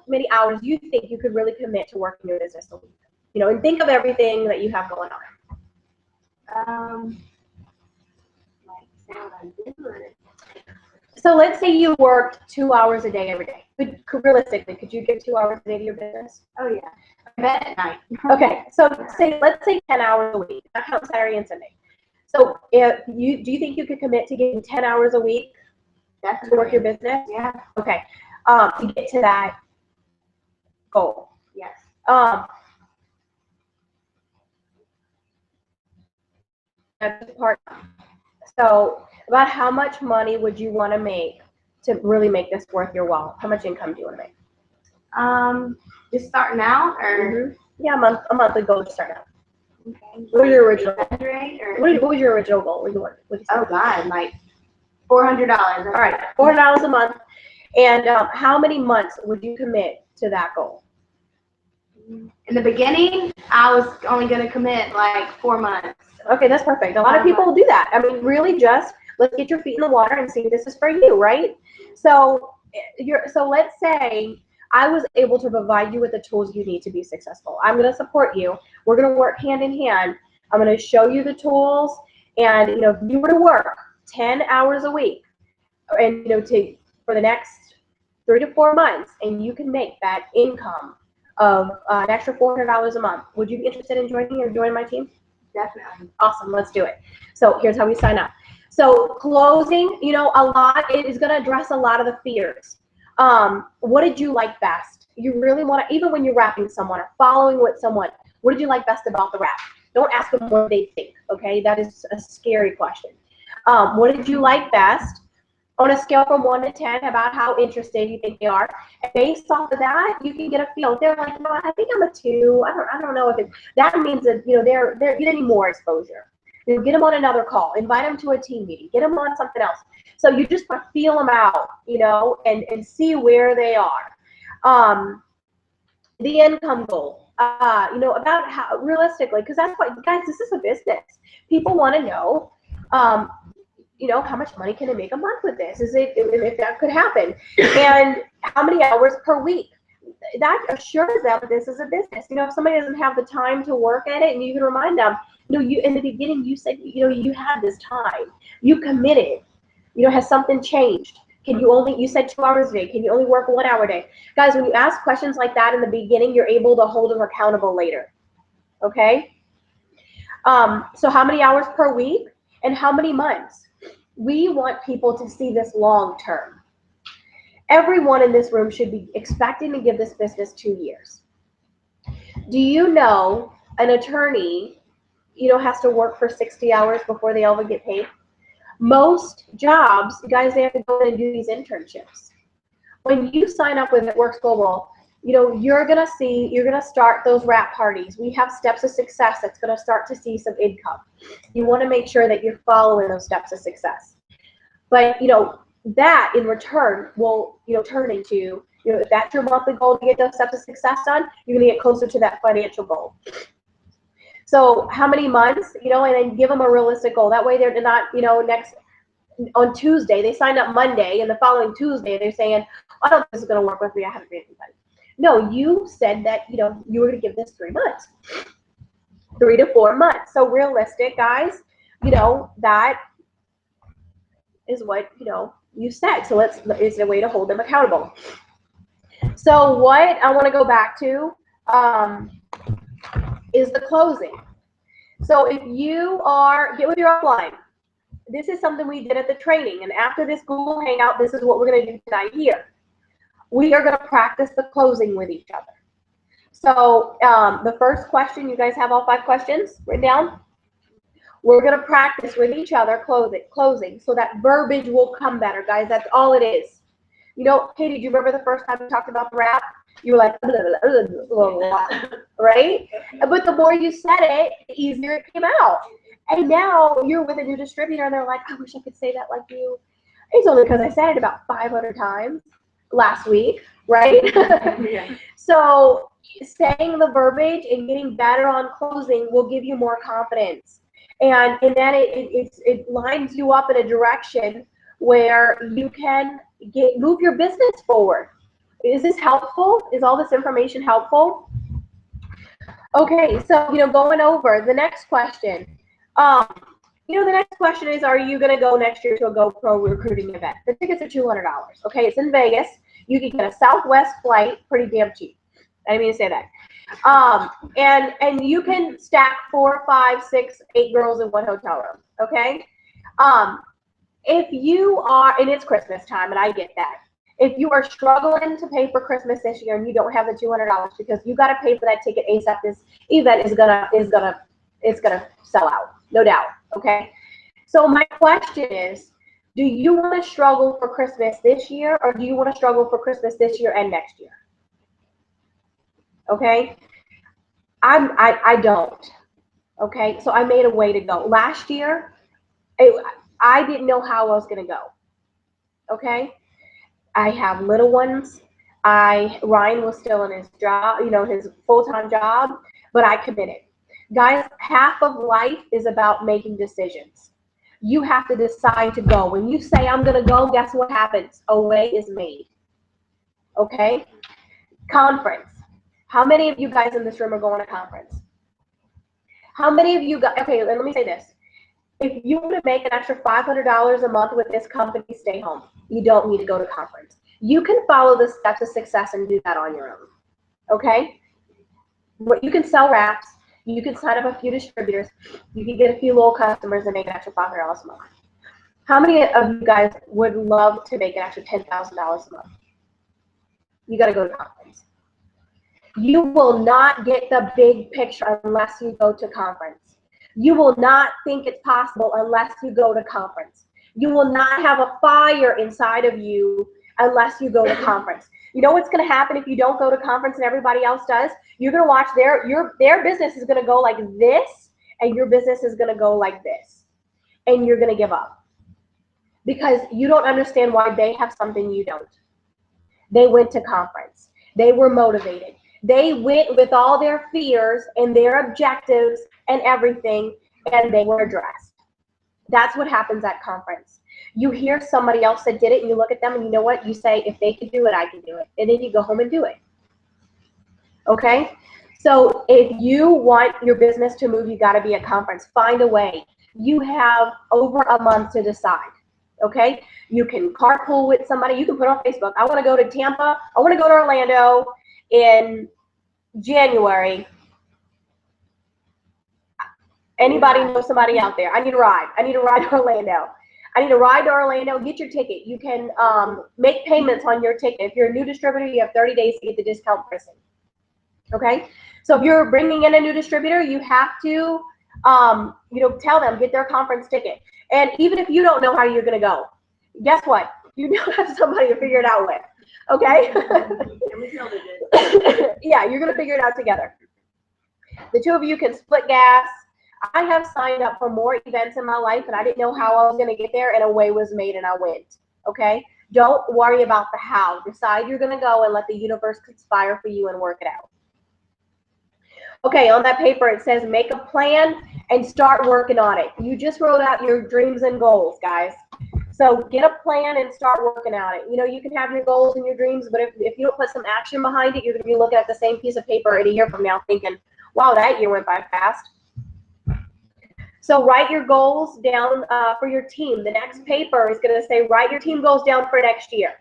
many hours do you think you could really commit to working your business a week? And think of everything that you have going on. So let's say you worked 2 hours a day every day. Realistically, could you give 2 hours a day to your business? Oh yeah. I bet at night. Okay, so let's say 10 hours a week. That counts Saturday and Sunday. So do you think you could commit to getting 10 hours a week to work your business? Yeah. Okay. To get to that goal. Yes. That's the part. So about how much money would you want to make to really make this worth your while? How much income do you want to make? Just starting out, or Yeah, a monthly goal to start out. What was your original? 800 or What was your original goal? What did you say? oh god, like $400. All right, $400 a month. And how many months would you commit to that goal? In the beginning, I was only going to commit like 4 months. Okay, that's perfect. A lot of people will do that. I mean, really just let's get your feet in the water and see if this is for you, right? So let's say I was able to provide you with the tools you need to be successful. I'm going to support you. We're going to work hand in hand. I'm going to show you the tools, and if you were to work 10 hours a week, and for the next 3 to 4 months, and you can make that income of an extra $400 a month, would you be interested in joining my team? Definitely. Awesome, let's do it. So here's how we sign up. So closing, it is going to address a lot of the fears. What did you like best? You really want to, even when you're rapping someone or following with someone, what did you like best about the rap? Don't ask them what they think, okay? That is a scary question. What did you like best? On a scale from 1 to 10 about how interested you think they are. And based off of that, you can get a feel. If they're like, I think I'm a 2. I don't know if that means that, they're getting more exposure. Get them on another call, invite them to a team meeting, get them on something else. So you just want to feel them out, and see where they are. The income goal, about how realistically, because that's what, guys, this is a business. People want to know, how much money can I make a month with this? If that could happen, and how many hours per week? That assures them that this is a business. If somebody doesn't have the time to work at it, and you can remind them, you in the beginning you said you had this time, you committed. Has something changed? You said 2 hours a day. Can you only work 1 hour a day? Guys, when you ask questions like that in the beginning, you're able to hold them accountable later. Okay. So how many hours per week and how many months? We want people to see this long term. Everyone in this room should be expecting to give this business 2 years. Do you know an attorney, has to work for 60 hours before they ever get paid? Most jobs, guys, they have to go in and do these internships. When you sign up with It Works Global, you're going to start those wrap parties. We have steps of success that's going to start to see some income. You want to make sure that you're following those steps of success. But, that in return will, turn into, if that's your monthly goal to get those steps of success done, you're going to get closer to that financial goal. So how many months, and then give them a realistic goal. That way they're not, on Tuesday, they signed up Monday, and the following Tuesday, they're saying, I don't think this is going to work with me. I haven't made anybody. No, you said that, you were going to give this 3 months, 3 to 4 months. So realistic, guys, that is what, you said. So it's a way to hold them accountable. So what I want to go back to is the closing. So if you get with your upline, this is something we did at the training. And after this Google Hangout, this is what we're going to do tonight here. We are going to practice the closing with each other. So the first question, you guys have all 5 questions written down? We're going to practice with each other closing so that verbiage will come better, guys. That's all it is. Katie, do you remember the first time we talked about the rap? You were like, blah, blah, blah, blah, right? But the more you said it, the easier it came out. And now you're with a new distributor, and they're like, I wish I could say that like you. It's only because I said it about 500 times last week, right? Yeah. So saying the verbiage and getting better on closing will give you more confidence. And then it lines you up in a direction where you can move your business forward. Is this helpful? Is all this information helpful? Okay, so going over the next question. The next question is, are you going to go next year to a GoPro recruiting event? The tickets are $200. Okay, it's in Vegas. You can get a Southwest flight, pretty damn cheap. I didn't mean to say that. And you can stack 4, 5, 6, 8 girls in one hotel room. Okay. If you are, and it's Christmas time, and I get that. If you are struggling to pay for Christmas this year and you don't have the $200 because you got to pay for that ticket ASAP, this event is gonna sell out, no doubt. Okay. So my question is, do you want to struggle for Christmas this year, or do you want to struggle for Christmas this year and next year? Okay. I don't. Okay, so I made a way to go. Last year, I didn't know how I was going to go. Okay, I have little ones. Ryan was still in his job, his full-time job, but I committed. Guys, half of life is about making decisions. You have to decide to go. When you say I'm going to go, guess what happens? A way is made. Okay? Conference. How many of you guys in this room are going to conference? How many of you guys, okay, let me say this. If you want to make an extra $500 a month with this company, stay home. You don't need to go to conference. You can follow the steps of success and do that on your own. Okay? You can sell wraps. You can sign up a few distributors. You can get a few little customers and make an extra $500 a month. How many of you guys would love to make an extra $10,000 a month? You got to go to conference. You will not get the big picture unless you go to conference. You will not think it's possible unless you go to conference. You will not have a fire inside of you unless you go to conference. You know what's going to happen if you don't go to conference and everybody else does? You're going to watch their business is going to go like this, and your business is going to go like this. And you're going to give up. Because you don't understand why they have something you don't. They went to conference. They were motivated. They went with all their fears and their objectives and everything, and they were addressed. That's what happens at conference. You hear somebody else that did it, and you look at them, and you know what? You say, if they can do it, I can do it. And then you go home and do it. Okay? So if you want your business to move, you got to be at conference. Find a way. You have over a month to decide. Okay? You can carpool with somebody. You can put on Facebook, I want to go to Tampa. I want to go to Orlando in January. Anybody know somebody out there? I need a ride. I need a ride to Orlando. I need a ride to Orlando. Get your ticket. You can make payments on your ticket. If you're a new distributor, you have 30 days to get the discount pricing. Okay? So if you're bringing in a new distributor, you have to tell them, get their conference ticket. And even if you don't know how you're going to go, guess what? You now have somebody to figure it out with. Okay? Yeah, you're going to figure it out together. The two of you can split gas. I have signed up for more events in my life, and I didn't know how I was going to get there, and a way was made, and I went. Okay? Don't worry about the how. Decide you're going to go and let the universe conspire for you and work it out. Okay, on that paper it says make a plan and start working on it. You just wrote out your dreams and goals, guys. So get a plan and start working on it. You can have your goals and your dreams, but if you don't put some action behind it, you're going to be looking at the same piece of paper in a year from now thinking, wow, that year went by fast. So write your goals down for your team. The next paper is going to say write your team goals down for next year.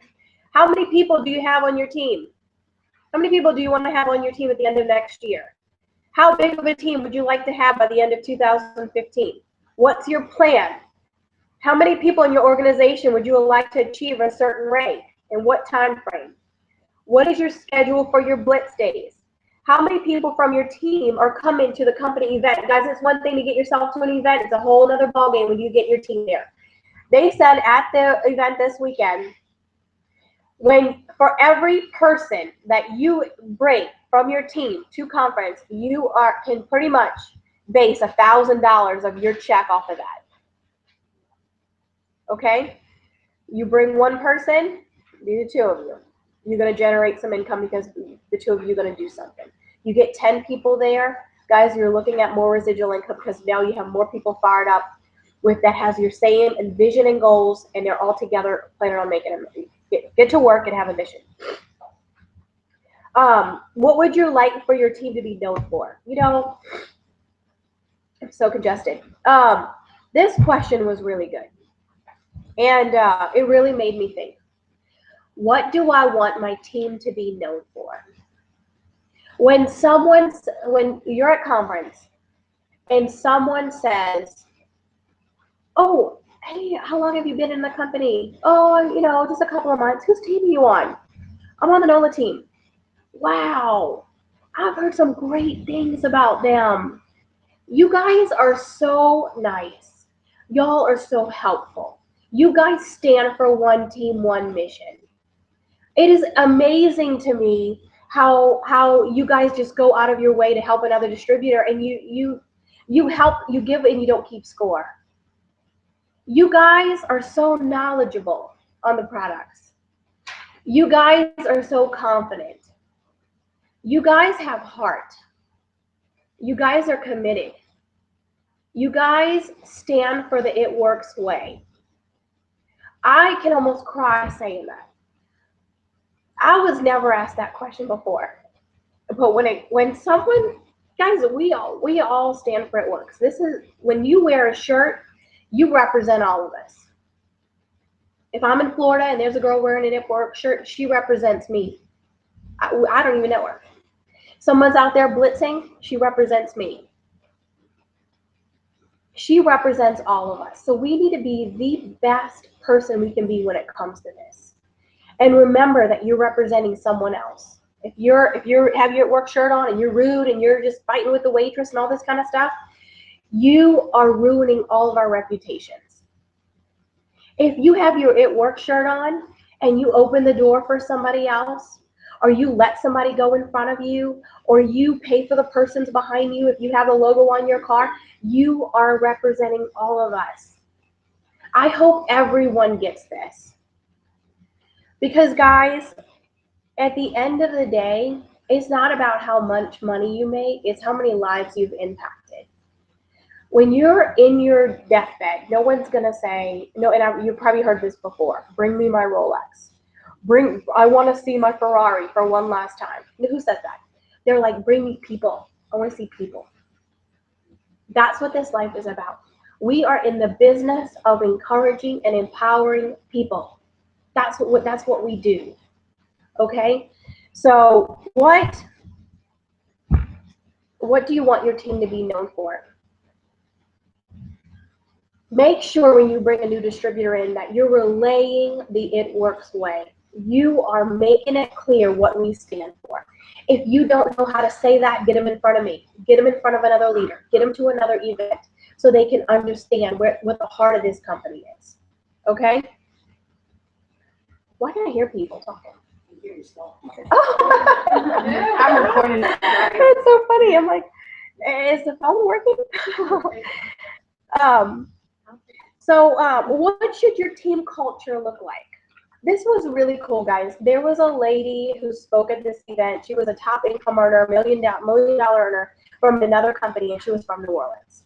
How many people do you have on your team? How many people do you want to have on your team at the end of next year? How big of a team would you like to have by the end of 2015? What's your plan? How many people in your organization would you like to achieve a certain rank? And what time frame? What is your schedule for your blitz days? How many people from your team are coming to the company event? Guys, it's one thing to get yourself to an event. It's a whole other ballgame when you get your team there. They said at the event this weekend, for every person that you bring from your team to conference, you can pretty much base $1,000 of your check off of that. Okay? You bring one person, do the two of you. You're going to generate some income because the two of you are going to do something. You get 10 people there, guys, you're looking at more residual income because now you have more people fired up that has your same and vision and goals, and they're all together planning on making them get to work and have a mission. What would you like for your team to be known for? I'm so congested. This question was really good. And it really made me think. What do I want my team to be known for? When you're at conference and someone says, oh, hey, how long have you been in the company? Oh, just a couple of months. Whose team are you on? I'm on the NOLA team. Wow, I've heard some great things about them. You guys are so nice. Y'all are so helpful. You guys stand for one team, one mission. It is amazing to me how you guys just go out of your way to help another distributor, and you You help, you give, and you don't keep score. You guys are so knowledgeable on the products. You guys are so confident. You guys have heart. You guys are committed. You guys stand for the it works way. I can almost cry saying that. I was never asked that question before. But when someone, guys, we all stand for it works. This is, when you wear a shirt, you represent all of us. If I'm in Florida and there's a girl wearing an it works shirt, she represents me. I don't even know her. Someone's out there blitzing, she represents me. She represents all of us. So we need to be the best person we can be when it comes to this. And remember that you're representing someone else. If you have your work shirt on and you're rude and you're just fighting with the waitress and all this kind of stuff, you are ruining all of our reputations. If you have your it work shirt on and you open the door for somebody else, or you let somebody go in front of you, or you pay for the persons behind you if you have a logo on your car, you are representing all of us. I hope everyone gets this. Because guys, at the end of the day, it's not about how much money you make, it's how many lives you've impacted. When you're in your deathbed, no one's gonna say, no, and you've probably heard this before, bring me my Rolex. I wanna see my Ferrari for one last time. Who says that? They're like, bring me people. I wanna see people. That's what this life is about. We are in the business of encouraging and empowering people. That's what we do. Okay, so what do you want your team to be known for? Make sure when you bring a new distributor in that you're relaying the it works way. You are making it clear what we stand for. If you don't know how to say that, get them in front of me. Get them in front of another leader. Get them to another event so they can understand what the heart of this company is. Okay? Why can I hear people talking? Oh. I'm recording it. It's so funny. I'm like, is the phone working? What should your team culture look like? This was really cool, guys. There was a lady who spoke at this event. She was a top income earner, $1 million earner from another company, and she was from New Orleans.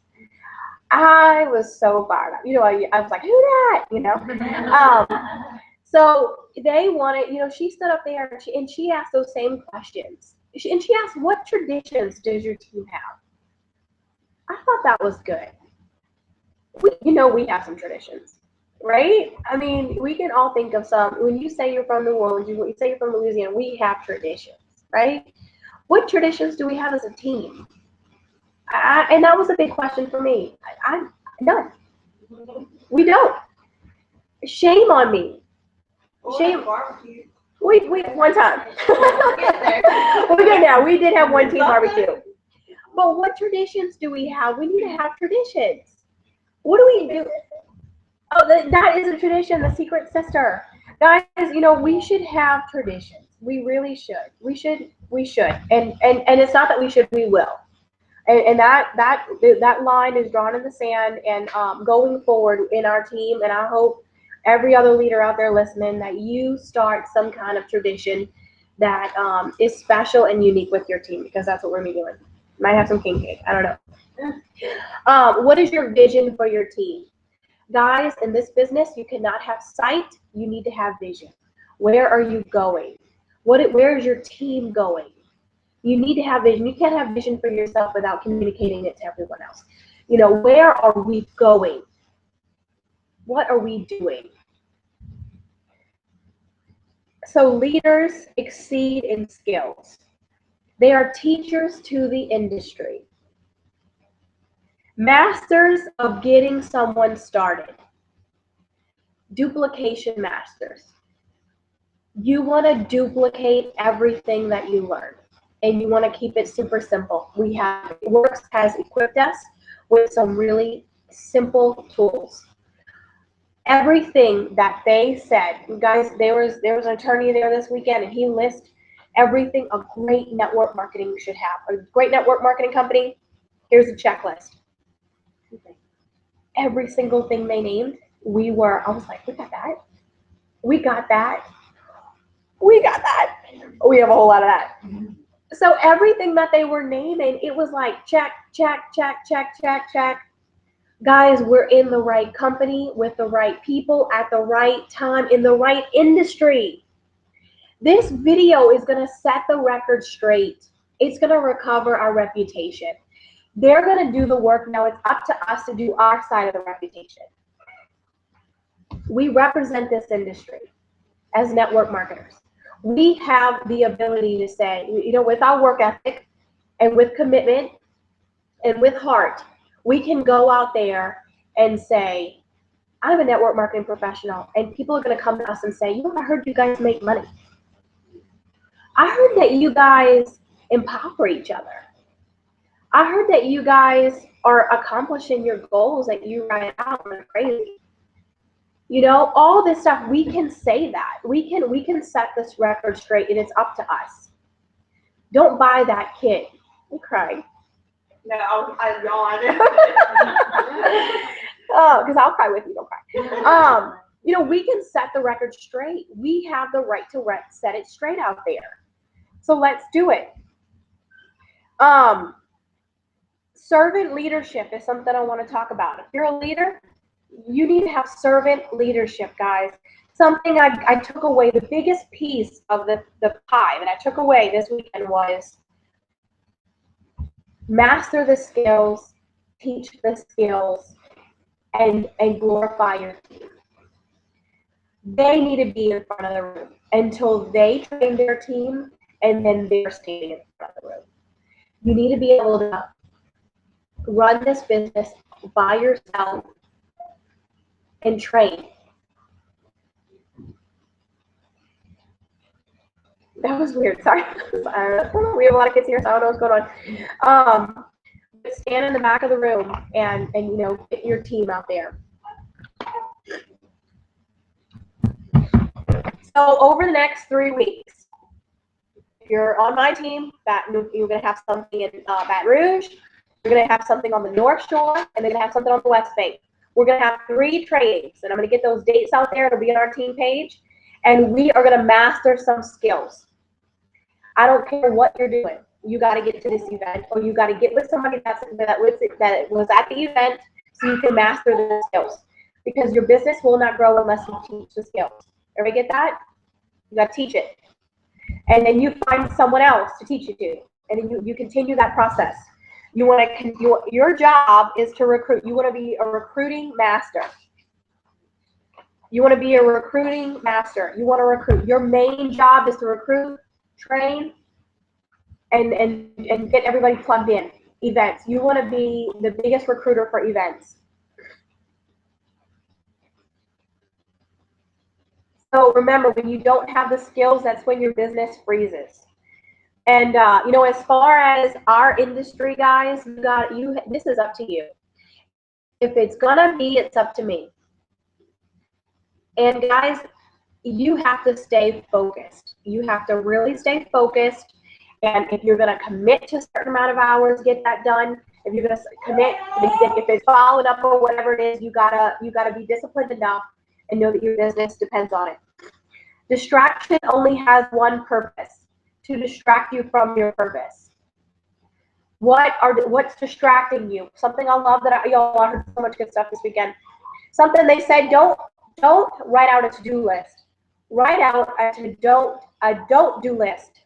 I was so fired up. You know, I was like, who that? You know? So they wanted, you know, she stood up there and she asked those same questions. She asked, what traditions does your team have? I thought that was good. We have some traditions, right? I mean, we can all think of some. When you say you're from New Orleans, you say you're from Louisiana, we have traditions, right? What traditions do we have as a team? And that was a big question for me. None. We don't. Shame on me. Shame. We one time. We're good now. We did have one team barbecue. But what traditions do we have? We need to have traditions. What do we do? Oh, that is a tradition, the secret sister. Guys, you know, we should have traditions. We really should. We should. And it's not that we should, we will. And that line is drawn in the sand, and going forward in our team, and I hope every other leader out there listening that you start some kind of tradition that is special and unique with your team, because that's what we're going to be doing. Might have some king cake. I don't know. What is your vision for your team? Guys, in this business, you cannot have sight. You need to have vision. Where are you going? Where is your team going? You need to have vision. You can't have vision for yourself without communicating it to everyone else. You know, where are we going? What are we doing? So leaders exceed in skills. They are teachers to the industry. Masters of getting someone started. Duplication masters. You want to duplicate everything that you learn, and you want to keep it super simple. Works has equipped us with some really simple tools. Everything that they said, guys, there was an attorney there this weekend, and he lists everything a great network marketing should have. A great network marketing company, here's a checklist. Every single thing they named, I was like, we got that. We got that. We got that. We have a whole lot of that. So everything that they were naming, it was like check, check, check, check, check, check. Guys, we're in the right company with the right people at the right time in the right industry. This video is going to set the record straight. It's going to recover our reputation. They're going to do the work. Now it's up to us to do our side of the reputation. We represent this industry as network marketers. We have the ability to say, with our work ethic and with commitment and with heart, we can go out there and say, I'm a network marketing professional, and people are going to come to us and say, I heard you guys make money. I heard that you guys empower each other. I heard that you guys are accomplishing your goals that you write out and crazy. All this stuff, we can say that. We can set this record straight, and it's up to us. Don't buy that kid. You crying. No, I yawn. Oh, because I'll cry with you. Don't cry. We can set the record straight. We have the right to set it straight out there. So let's do it. Servant leadership is something I want to talk about. If you're a leader, you need to have servant leadership, guys. Something I took away, the biggest piece of the pie that I took away this weekend was master the skills, teach the skills, and glorify your team. They need to be in front of the room until they train their team, and then they're standing in front of the room. You need to be able to run this business by yourself and train. That was weird. Sorry. We have a lot of kids here, so I don't know what's going on. Stand in the back of the room and get your team out there. So over the next 3 weeks, if you're on my team, you're going to have something in Baton Rouge. You're going to have something on the North Shore, and they're going to have something on the West Bank. We're going to have 3 trainings, and I'm going to get those dates out there. It'll be on our team page, and we are going to master some skills. I don't care what you're doing. You got to get to this event, or you got to get with somebody that was at the event, so you can master the skills. Because your business will not grow unless you teach the skills. Everybody get that? You got to teach it, and then you find someone else to teach it to, and then you continue that process. Your job is to recruit. You want to be a recruiting master. You want to be a recruiting master. You want to recruit. Your main job is to recruit, train, and get everybody plugged in. Events. You want to be the biggest recruiter for events. So remember, when you don't have the skills, that's when your business freezes. And as far as our industry, guys, this is up to you. If it's gonna be, it's up to me. And guys, you have to stay focused. You have to really stay focused. And if you're gonna commit to a certain amount of hours, get that done. If you're gonna commit, if it's followed up or whatever it is, you gotta be disciplined enough and know that your business depends on it. Distraction only has one purpose: to distract you from your purpose. What's distracting you? Something I love that I heard so much good stuff this weekend. Something they said: don't write out a to-do list. Write out a don't do list.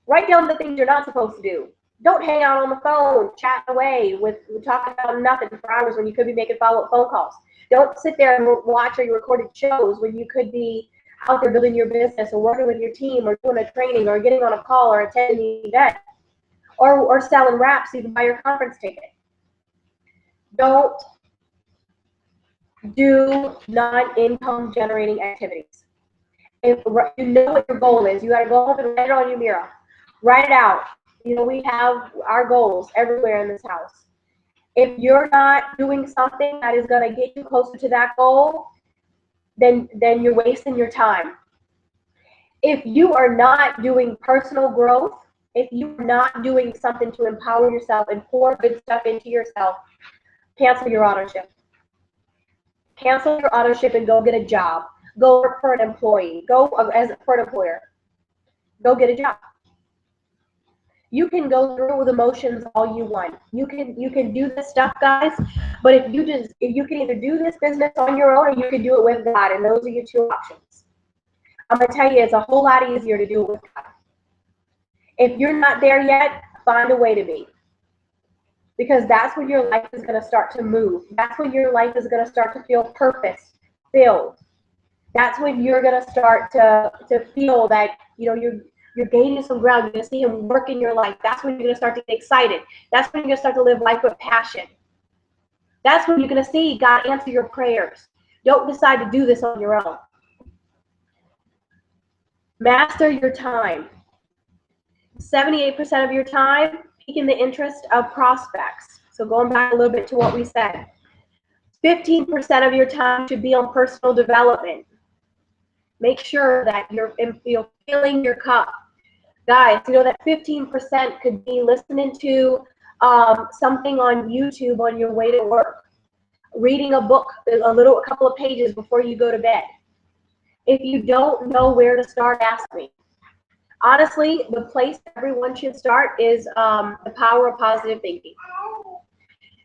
Write down the things you're not supposed to do. Don't hang out on the phone, chatting away talking about nothing for hours when you could be making follow-up phone calls. Don't sit there and watch your recorded shows when you could be out there building your business or working with your team or doing a training or getting on a call or attending an event or selling wraps so you can buy your conference ticket. Don't do non-income generating activities. If you know what your goal is, you got to go home and write it on your mirror. Write it out. We have our goals everywhere in this house. If you're not doing something that is going to get you closer to that goal, then you're wasting your time. If you are not doing personal growth, if you're not doing something to empower yourself and pour good stuff into yourself, Cancel your auto ship. Cancel your auto ship and go get a job. Go work for an employee. Go for an employer. Go get a job. You can go through with emotions all you want. You can do this stuff, guys. But if you can either do this business on your own or you can do it with God, and those are your two options. I'm gonna tell you, it's a whole lot easier to do it with God. If you're not there yet, find a way to be. Because that's when your life is gonna start to move. That's when your life is gonna start to feel purpose filled. That's when you're gonna start to feel that you're gaining some ground. You're gonna see Him work in your life. That's when you're gonna start to get excited. That's when you're gonna start to live life with passion. That's when you're gonna see God answer your prayers. Don't decide to do this on your own. Master your time. 78% of your time piquing the interest of prospects. So going back a little bit to what we said. 15% of your time should be on personal development. Make sure that you're filling your cup. Guys, that 15% could be listening to something on YouTube on your way to work. Reading a book, a couple of pages before you go to bed. If you don't know where to start, ask me. Honestly, the place everyone should start is the power of positive thinking.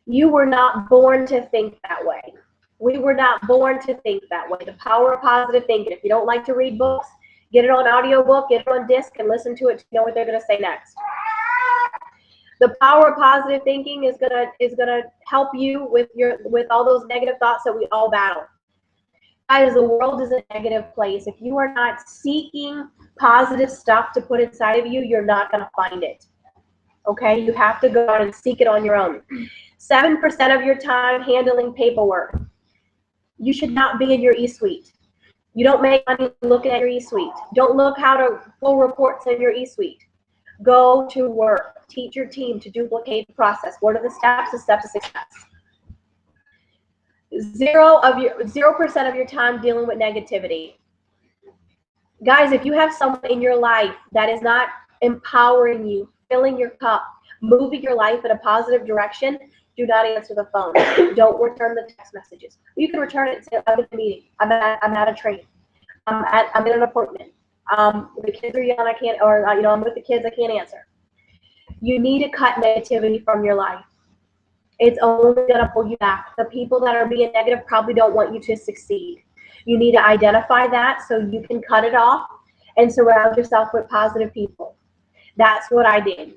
You were not born to think that way. We were not born to think that way. The power of positive thinking. If you don't like to read books, get it on audiobook, get it on disc, and listen to it to know what they're going to say next. The power of positive thinking is gonna help you with all those negative thoughts that we all battle. Guys, the world is a negative place. If you are not seeking positive stuff to put inside of you, you're not going to find it. Okay? You have to go out and seek it on your own. 7% of your time handling paperwork. You should not be in your e-suite. You don't make money looking at your e-suite. Don't look how to pull reports in your e-suite. Go to work. Teach your team to duplicate the process. What are the steps? The steps of success. 0% of your time dealing with negativity. Guys, if you have someone in your life that is not empowering you, filling your cup, moving your life in a positive direction, do not answer the phone. Don't return the text messages. You can return it and say, I'm at the meeting. I'm at a training. I'm in an appointment. The kids are young, I can't, or I'm with the kids, I can't answer. You need to cut negativity from your life. It's only going to pull you back. The people that are being negative probably don't want you to succeed. You need to identify that so you can cut it off and surround yourself with positive people. That's what I did.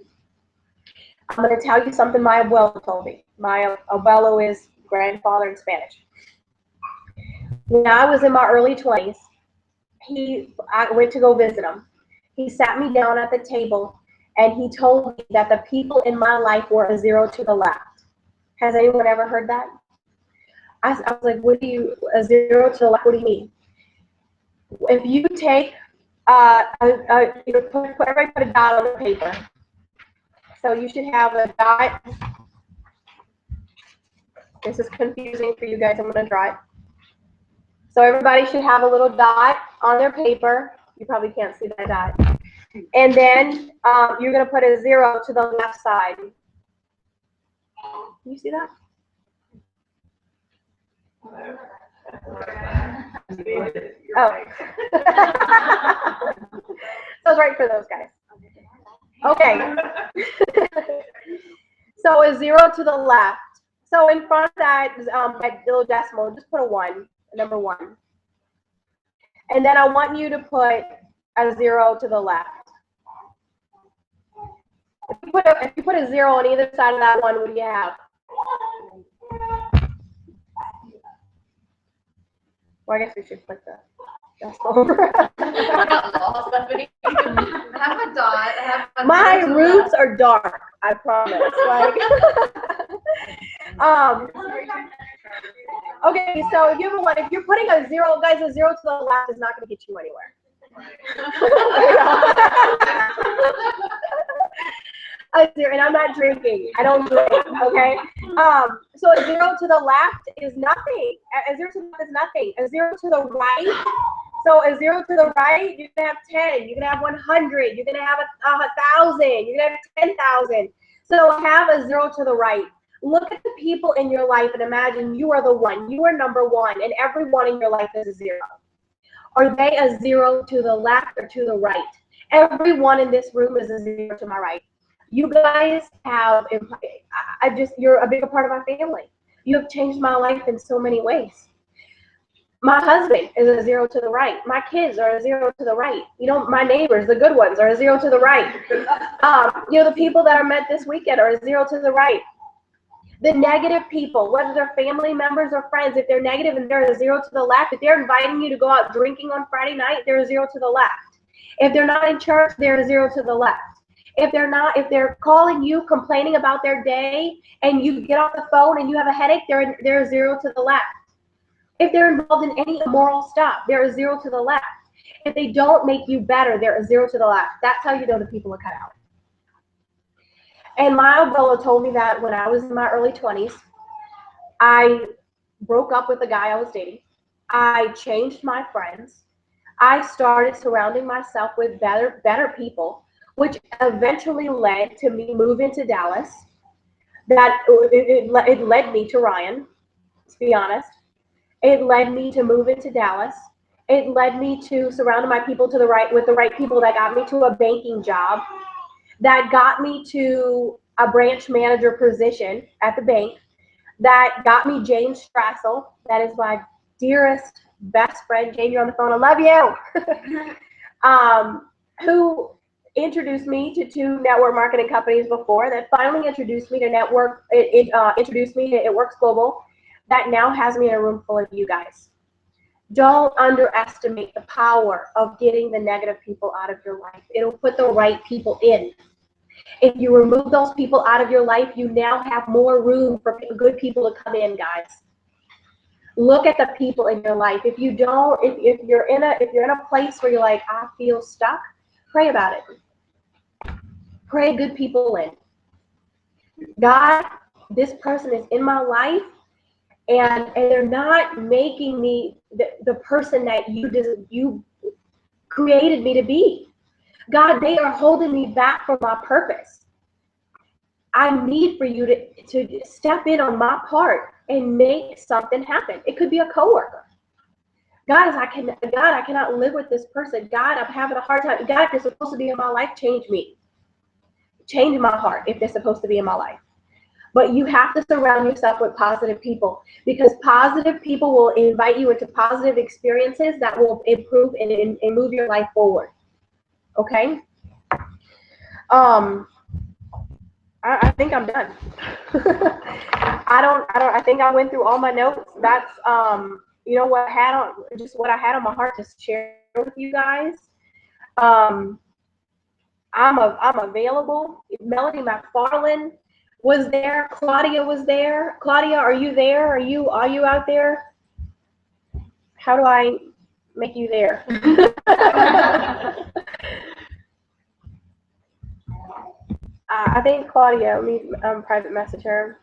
I'm going to tell you something my abuelo told me. My abuelo is grandfather in Spanish. When I was in my early 20s, I went to go visit him. He sat me down at the table and he told me that the people in my life were a zero to the left. Has anyone ever heard that? I was like, what do you, a zero to the left, what do you mean? If you take, everybody put a dot on the paper. So you should have a dot. This is confusing for you guys, I'm gonna draw it. So everybody should have a little dot on their paper. You probably can't see that dot. And then you're gonna put a 0 to the left side. Can you see that? Oh. So it's right for those guys. Okay. So a 0 to the left. So in front of that little decimal, just put a 1, number 1. And then I want you to put a 0 to the left. If you put a 0 on either side of that 1, what do you have? Well, I guess we should put the decimal. Have a dot. My roots are dark, I promise. Okay, so if you have a 1, if you're putting a 0, guys, a 0 to the left is not going to get you anywhere. And I'm not drinking. I don't drink, okay? So a 0 to the left is nothing. A 0 to the left is nothing. A 0 to the right. So a 0 to the right, you're going to have 10. You're going to have 100. You're going to have 1,000. You're going to have 10,000. So have a 0 to the right. Look at the people in your life and imagine you are the one. You are number one, and everyone in your life is a zero. Are they a zero to the left or to the right? Everyone in this room is a zero to my right. You guys have, you're a bigger part of my family. You have changed my life in so many ways. My husband is a zero to the right. My kids are a zero to the right. You know, my neighbors, the good ones, are a zero to the right. You know, the people that are met this weekend are a zero to the right. The negative people, whether they're family members or friends, if they're negative and they're a zero to the left, if they're inviting you to go out drinking on Friday night, they're a zero to the left. If they're not in church, they're a zero to the left. If they're calling you, complaining about their day, and you get off the phone and you have a headache, they're a zero to the left. If they're involved in any immoral stuff, they're a zero to the left. If they don't make you better, they're a zero to the left. That's how you know the people are cut out. And my abuela told me that when I was in my early 20s, I broke up with the guy I was dating. I changed my friends. I started surrounding myself with better people, which eventually led to me moving to Dallas. It led me to Ryan, to be honest. It led me to move into Dallas. It led me to surround my people to the right with the right people that got me to a banking job, that got me to a branch manager position at the bank, that got me James Strassel. That is my dearest, best friend. Jane, you're on the phone. I love you. Who introduced me to 2 network marketing companies before, that finally introduced me to introduced me to It Works Global, that now has me in a room full of you guys. Don't underestimate the power of getting the negative people out of your life. It'll put the right people in. If you remove those people out of your life, you now have more room for good people to come in, guys. Look at the people in your life. If you're in a place where you're like, I feel stuck, pray about it. Pray good people in. God, this person is in my life, and they're not making me the person that you created me to be. God, they are holding me back from my purpose. I need for you to step in on my part and make something happen. It could be a coworker. God, I cannot live with this person. God, I'm having a hard time. God, if they're supposed to be in my life, change me. Change my heart if they're supposed to be in my life. But you have to surround yourself with positive people, because positive people will invite you into positive experiences that will improve and move your life forward. Okay? I think I'm done. I think I went through all my notes. That's you know what I had on my heart to share with you guys. I'm available. Melody McFarland was there. Claudia was there. Claudia, are you there? Are you out there? How do I make you there? I think Claudia, let me private message her.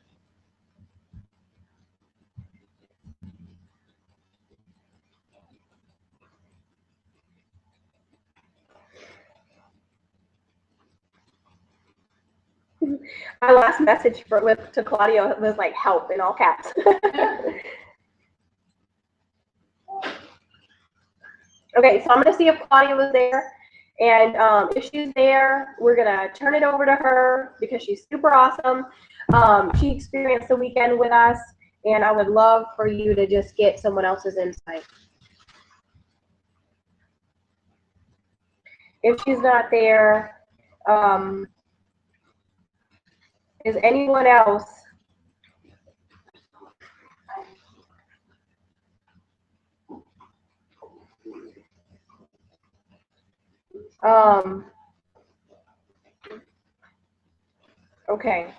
My last message to Claudia was like help in all caps. Okay, so I'm gonna see if Claudia was there, and if she's there, we're gonna turn it over to her because she's super awesome. She experienced the weekend with us, and I would love for you to just get someone else's insight. If she's not there, is anyone else? Okay.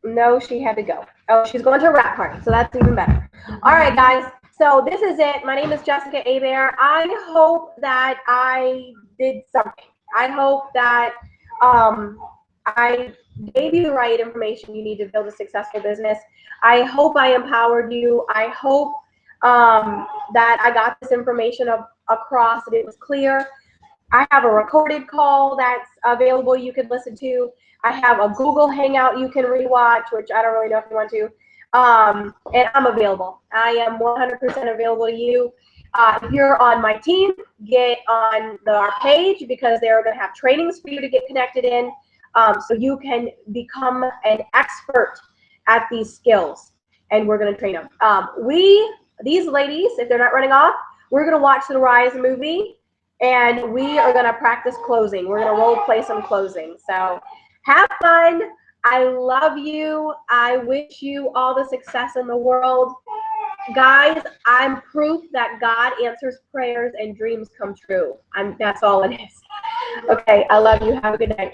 No, she had to go. Oh, she's going to a wrap party, so that's even better. All right, guys. So this is it. My name is Jessica Hebert. I hope that I did something. I hope that I gave you the right information you need to build a successful business. I hope I empowered you. I hope that I got this information across and it was clear. I have a recorded call that's available you could listen to. I have a Google Hangout you can rewatch, which I don't really know if you want to. And I'm available. I am 100% available to you. If you're on my team, get on our page because they're going to have trainings for you to get connected in, so you can become an expert at these skills. And we're going to train them. These ladies, if they're not running off, we're going to watch the Rise movie, and we are going to practice closing. We're going to role play some closing. So have fun. I love you. I wish you all the success in the world. Guys, I'm proof that God answers prayers and dreams come true. That's all it is. Okay, I love you. Have a good night.